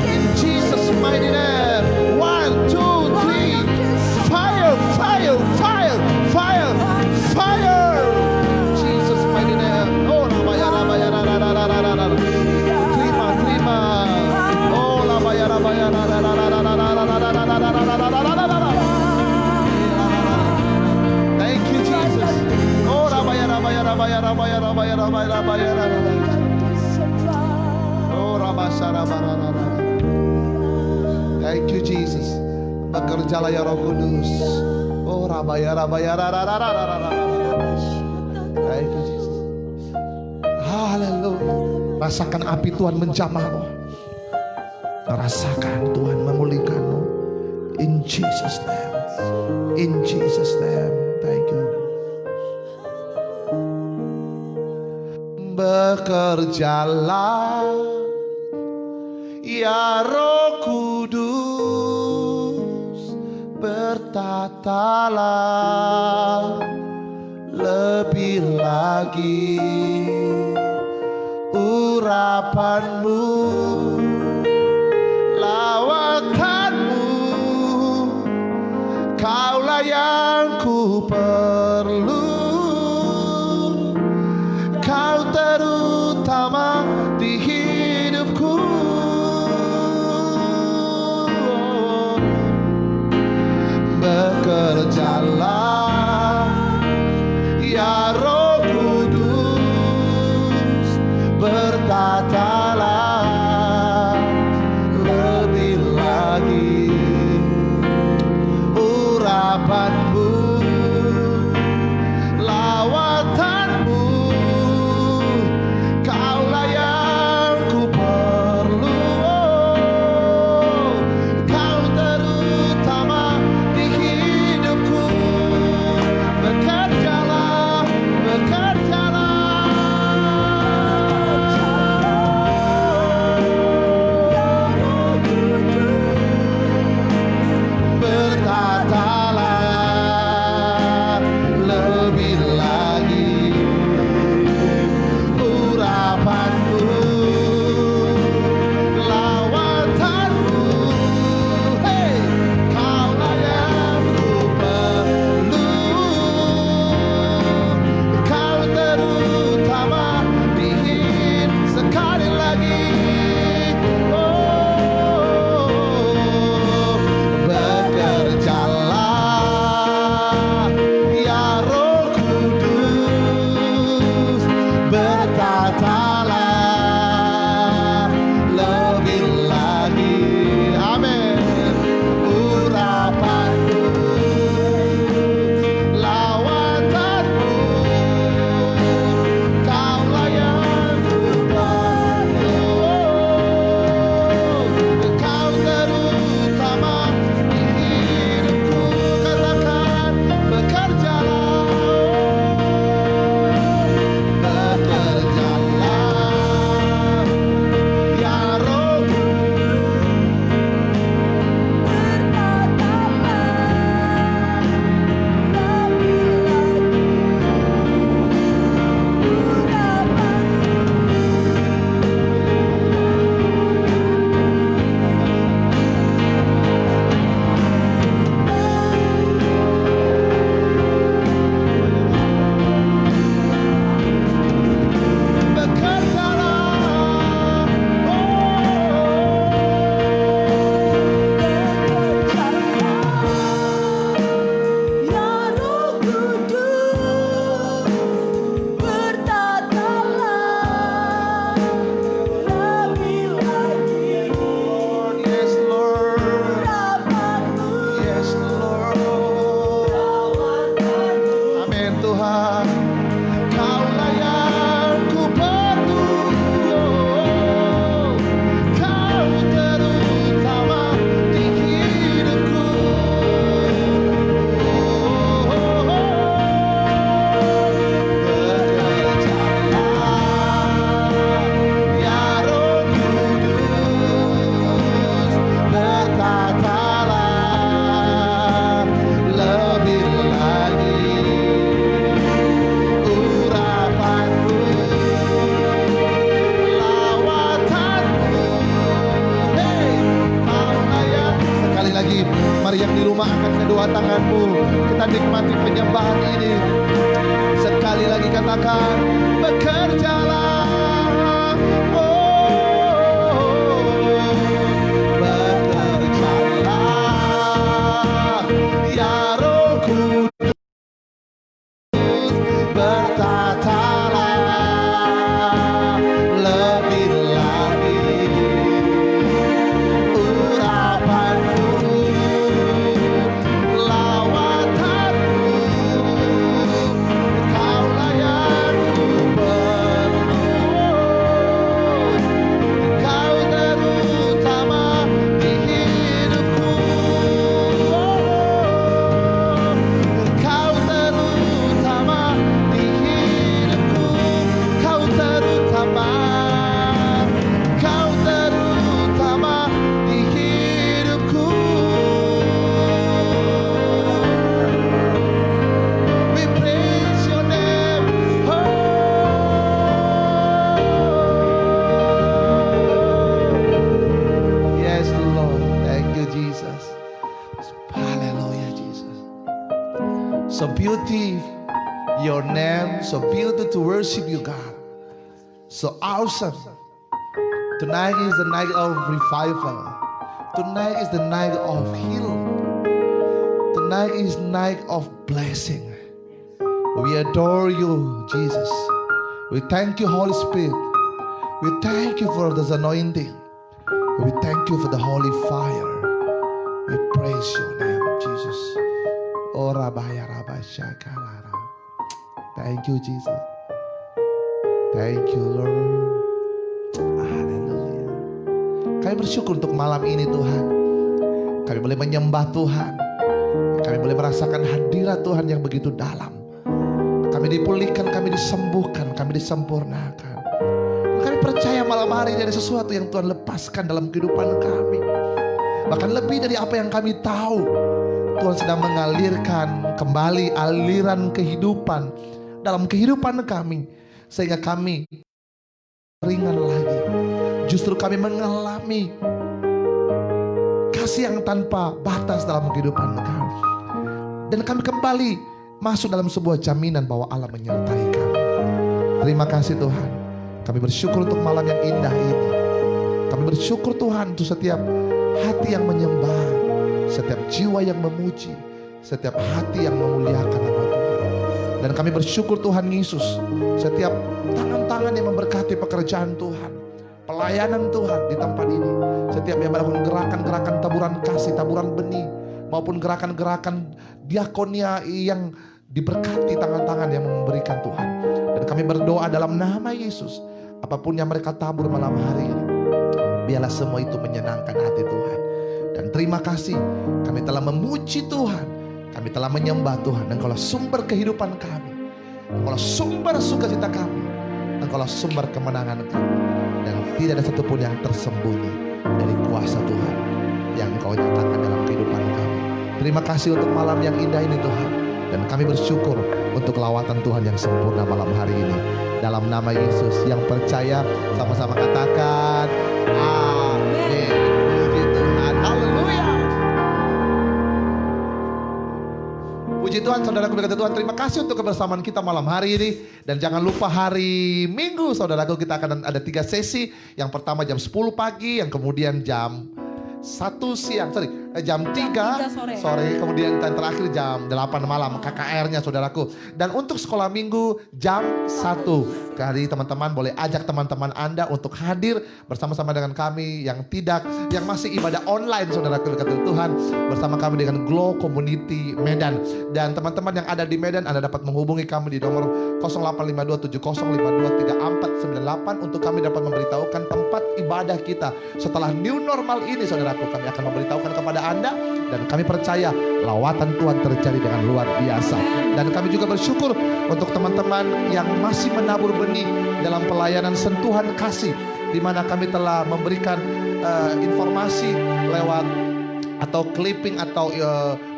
In Jesus' mighty name. 1, 2, 3. Fire, fire, fire, fire, fire. Jesus mighty name. Oh, Rabaya. Terima. Oh, Rabaya. Thank you, Jesus. Oh, Rabaya. Oh, Rabasha. Thank you, Jesus. Bekerjalah ya Roh Kudus. Oh, Rabaya. Thank you, Jesus. Haleluya. Rasakan api Tuhan menjamahmu. Rasakan Tuhan memulihkanmu. In Jesus' name. In Jesus' name. Thank you. Bekerjalah ya Roh Kudus, bertatalah lebih lagi urapanmu, lawatanmu, kaulah yang ku perlu, kau terutama di hidupku. Bekerjalah ya Roh Kudus, bertatalah kita nikmati penyembahan ini. Sekali lagi katakan, bekerjalah. Bekerjalah, ya Roh Kudus, bertatalah lebih lagi urapanku, lawatanku, kau layanku penuh, kau terutama di hidupku, kau terutama di hidupku, kau terutama, kau terutama di hidupku. We praise your name, oh. Yes, Lord. Thank you, Jesus. Hallelujah, Jesus. So beauty, your name, so beautiful to worship you, God. So awesome. Tonight is the night of revival. Tonight is the night of healing. Tonight is night of blessing. We adore you, Jesus. We thank you, Holy Spirit. We thank you for this anointing. We thank you for the holy fire. We praise your name, Jesus. Oh, Rabaya Rabashakalara. Thank you, Jesus. Thank you, Lord. Haleluya. Kami bersyukur untuk malam ini, Tuhan. Kami boleh menyembah Tuhan. Kami boleh merasakan hadirat Tuhan yang begitu dalam. Kami dipulihkan, kami disembuhkan, kami disempurnakan. Kami percaya malam hari ini ada sesuatu yang Tuhan lepaskan dalam kehidupan kami. Bahkan lebih dari apa yang kami tahu. Tuhan sedang mengalirkan kembali aliran kehidupan dalam kehidupan kami. Sehingga kami ringan lagi. Justru kami mengalami kasih yang tanpa batas dalam kehidupan kami. Dan kami kembali masuk dalam sebuah jaminan bahwa Allah menyertai kami. Terima kasih Tuhan. Kami bersyukur untuk malam yang indah ini. Kami bersyukur Tuhan untuk setiap hati yang menyembah, setiap jiwa yang memuji, setiap hati yang memuliakan nama Tuhan. Dan kami bersyukur Tuhan Yesus, setiap tangan-tangan yang memberkati pekerjaan Tuhan, pelayanan Tuhan di tempat ini, setiap yang melakukan gerakan-gerakan taburan kasih, taburan benih, maupun gerakan-gerakan diakonia yang diberkati tangan-tangan yang memberikan Tuhan. Dan kami berdoa dalam nama Yesus, apapun yang mereka tabur malam hari ini, biarlah semua itu menyenangkan hati Tuhan. Dan terima kasih, kami telah memuji Tuhan, kami telah menyembah Tuhan. Engkaulah sumber kehidupan kami, Engkaulah sumber sukacita kami, Engkaulah sumber kemenangan kami. Dan tidak ada satupun yang tersembunyi dari kuasa Tuhan yang Engkau nyatakan dalam kehidupan kami. Terima kasih untuk malam yang indah ini Tuhan. Dan kami bersyukur untuk lawatan Tuhan yang sempurna malam hari ini. Dalam nama Yesus yang percaya, sama-sama katakan amin. Puji Tuhan, haleluya. Puji Tuhan, saudaraku berkata Tuhan, terima kasih untuk kebersamaan kita malam hari ini. Dan jangan lupa hari Minggu, saudaraku, kita akan ada 3 sesi. Yang pertama jam 10 pagi, yang kemudian jam 1 siang, jam 3 sore, kemudian dan terakhir jam 8 malam KKR-nya saudaraku. Dan untuk sekolah minggu jam 1. Jadi teman-teman boleh ajak teman-teman Anda untuk hadir bersama-sama dengan kami yang masih ibadah online saudaraku berkat Tuhan, bersama kami dengan Glow Community Medan. Dan teman-teman yang ada di Medan, Anda dapat menghubungi kami di nomor 085270523498 untuk kami dapat memberitahukan tempat ibadah kita setelah new normal ini saudaraku. Kami akan memberitahukan kepada Anda, dan kami percaya lawatan Tuhan terjadi dengan luar biasa. Dan kami juga bersyukur untuk teman-teman yang masih menabur benih dalam pelayanan sentuhan kasih, di mana kami telah memberikan informasi lewat atau clipping atau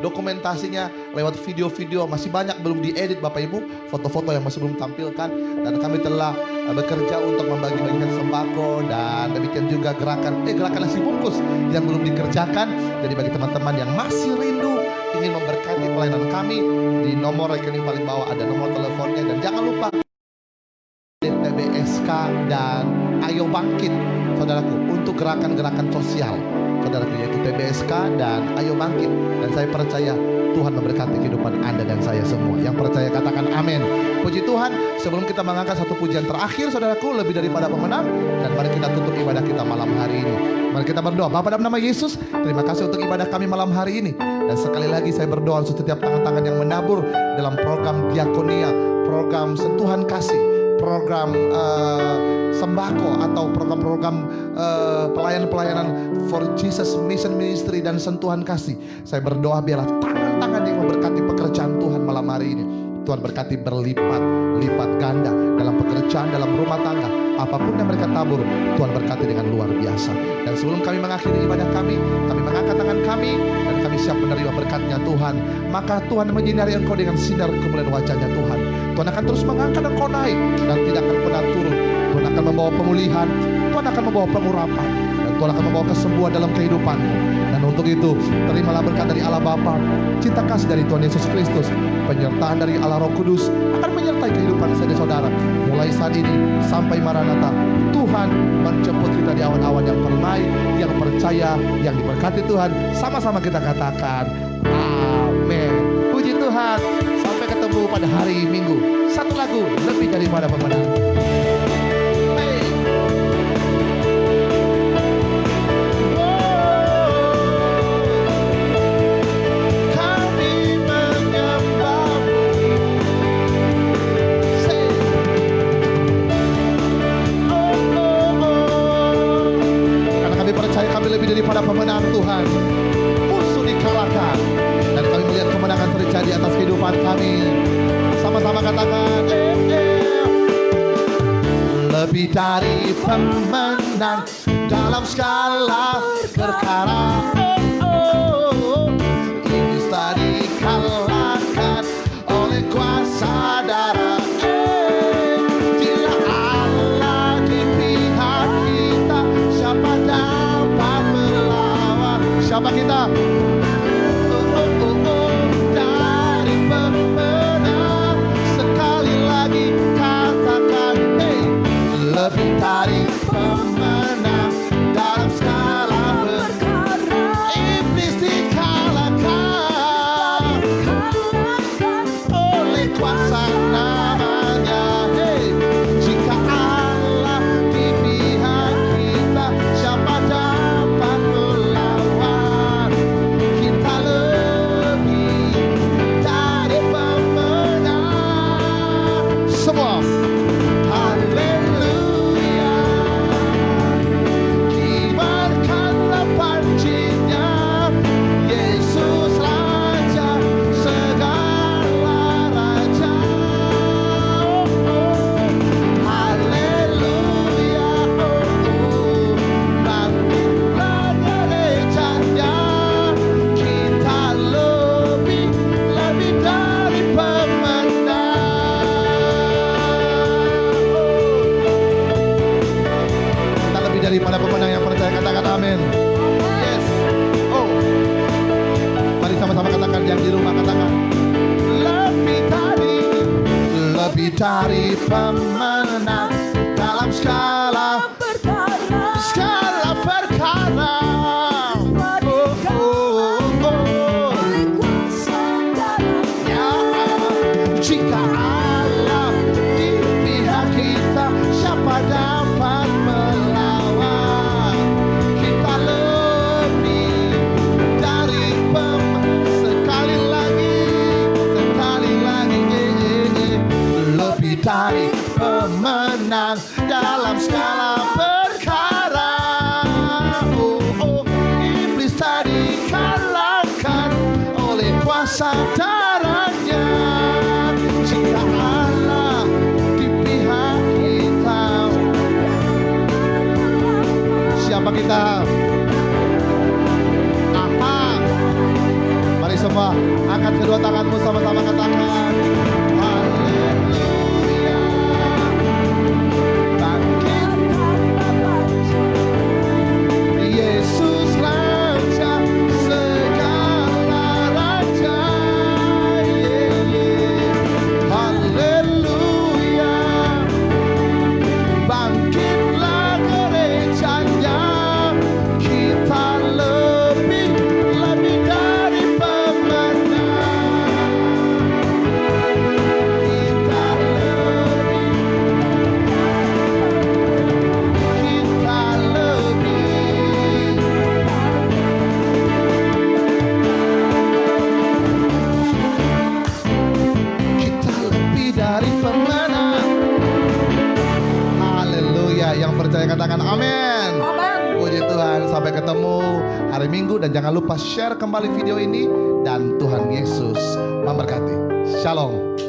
dokumentasinya lewat video-video, masih banyak belum diedit Bapak Ibu, foto-foto yang masih belum tampilkan. Dan kami telah bekerja untuk membagi-bagikan sembako, dan demikian juga gerakan nasi bungkus yang belum dikerjakan. Jadi bagi teman-teman yang masih rindu ingin memberkati pelayanan kami, di nomor rekening paling bawah ada nomor teleponnya. Dan jangan lupa TBSK dan Ayo Bangkit, saudaraku, untuk gerakan-gerakan sosial, saudaraku, yaitu TBSK dan Ayo Bangkit. Dan saya percaya Tuhan memberkati kehidupan Anda dan saya semua. Yang percaya katakan amin. Puji Tuhan. Sebelum kita mengangkat satu pujian terakhir, saudaraku, lebih daripada pemenang, dan mari kita tutup ibadah kita malam hari ini. Mari kita berdoa. Bapa, dalam nama Yesus, terima kasih untuk ibadah kami malam hari ini. Dan sekali lagi saya berdoa untuk setiap tangan-tangan yang menabur dalam program diakonia, program sentuhan kasih, program sembako, atau program-program pelayanan for Jesus Mission Ministry dan sentuhan kasih. Saya berdoa biarlah tangan-tangan yang memberkati pekerjaan Tuhan malam hari ini. Tuhan berkati berlipat ganda dalam pekerjaan, dalam rumah tangga, apapun yang mereka tabur, Tuhan berkati dengan luar biasa. Dan sebelum kami mengakhiri ibadah kami mengangkat tangan kami, dan kami siap menerima berkatnya Tuhan. Maka Tuhan menyinari engkau dengan sinar kemuliaan wajahnya Tuhan. Tuhan akan terus mengangkat engkau naik dan tidak akan pernah turun. Tuhan akan membawa pemulihan, Tuhan akan membawa pengurapan, dan Tuhan akan membawa kesembuhan dalam kehidupanmu. Dan untuk itu, terimalah berkat dari Allah Bapa, cinta kasih dari Tuhan Yesus Kristus, penyertaan dari Allah Roh Kudus akan menyertai kehidupan saudara-saudara mulai saat ini sampai Maranatha. Tuhan menjemput kita di awan-awan yang permai, yang percaya, yang diberkati Tuhan. Sama-sama kita katakan amin. Puji Tuhan. Sampai ketemu pada hari Minggu. Satu lagu lebih daripada pemenang. Lebih daripada pemenang Tuhan, musuh dikalahkan, dan kami melihat kemenangan terjadi atas kehidupan kami. Sama-sama katakan lebih dari pemenang dalam segala perkara. Iblis tak dikalahkan oleh kuasa darah. Bila Allah di pihak kita, siapa dapat melawan? Siapa kita? Dari pemenang. Sekali lagi katakan, lebih dari pemenang dalam segala perkara. Iblis dikalahkan oleh kuasa namanya. Jika Allah di pihak kita, siapa dapat melawan? Kita lebih dari pemenang. Semua haleluya, kibarkanlah pancinya, Yesus Raja segala raja. Haleluya, bangkitlah gerejanya, kita lebih dari pemenang. Kita lebih daripada pemenang. Yang percaya katakan amin. Yes. Oh, mari sama-sama katakan. Yang di rumah katakan lebih dari pemenang dalam segala perkara. Ya, jika Allah di pihak kita, siapa dapat melawan? Kita lebih dari sekali lagi, lebih dari pemenang dalam segala perkara. Iblis tak dikalahkan oleh kuasa darahnya. Jika Allah di pihak kita, siapa kita? Aha. Mari semua angkat kedua tanganmu, sama-sama katakan haleluya. Yesus Raja segala raja. percaya katakan amin. Amin. Puji Tuhan, sampai ketemu hari Minggu dan jangan lupa share kembali video ini dan Tuhan Yesus memberkati. Shalom.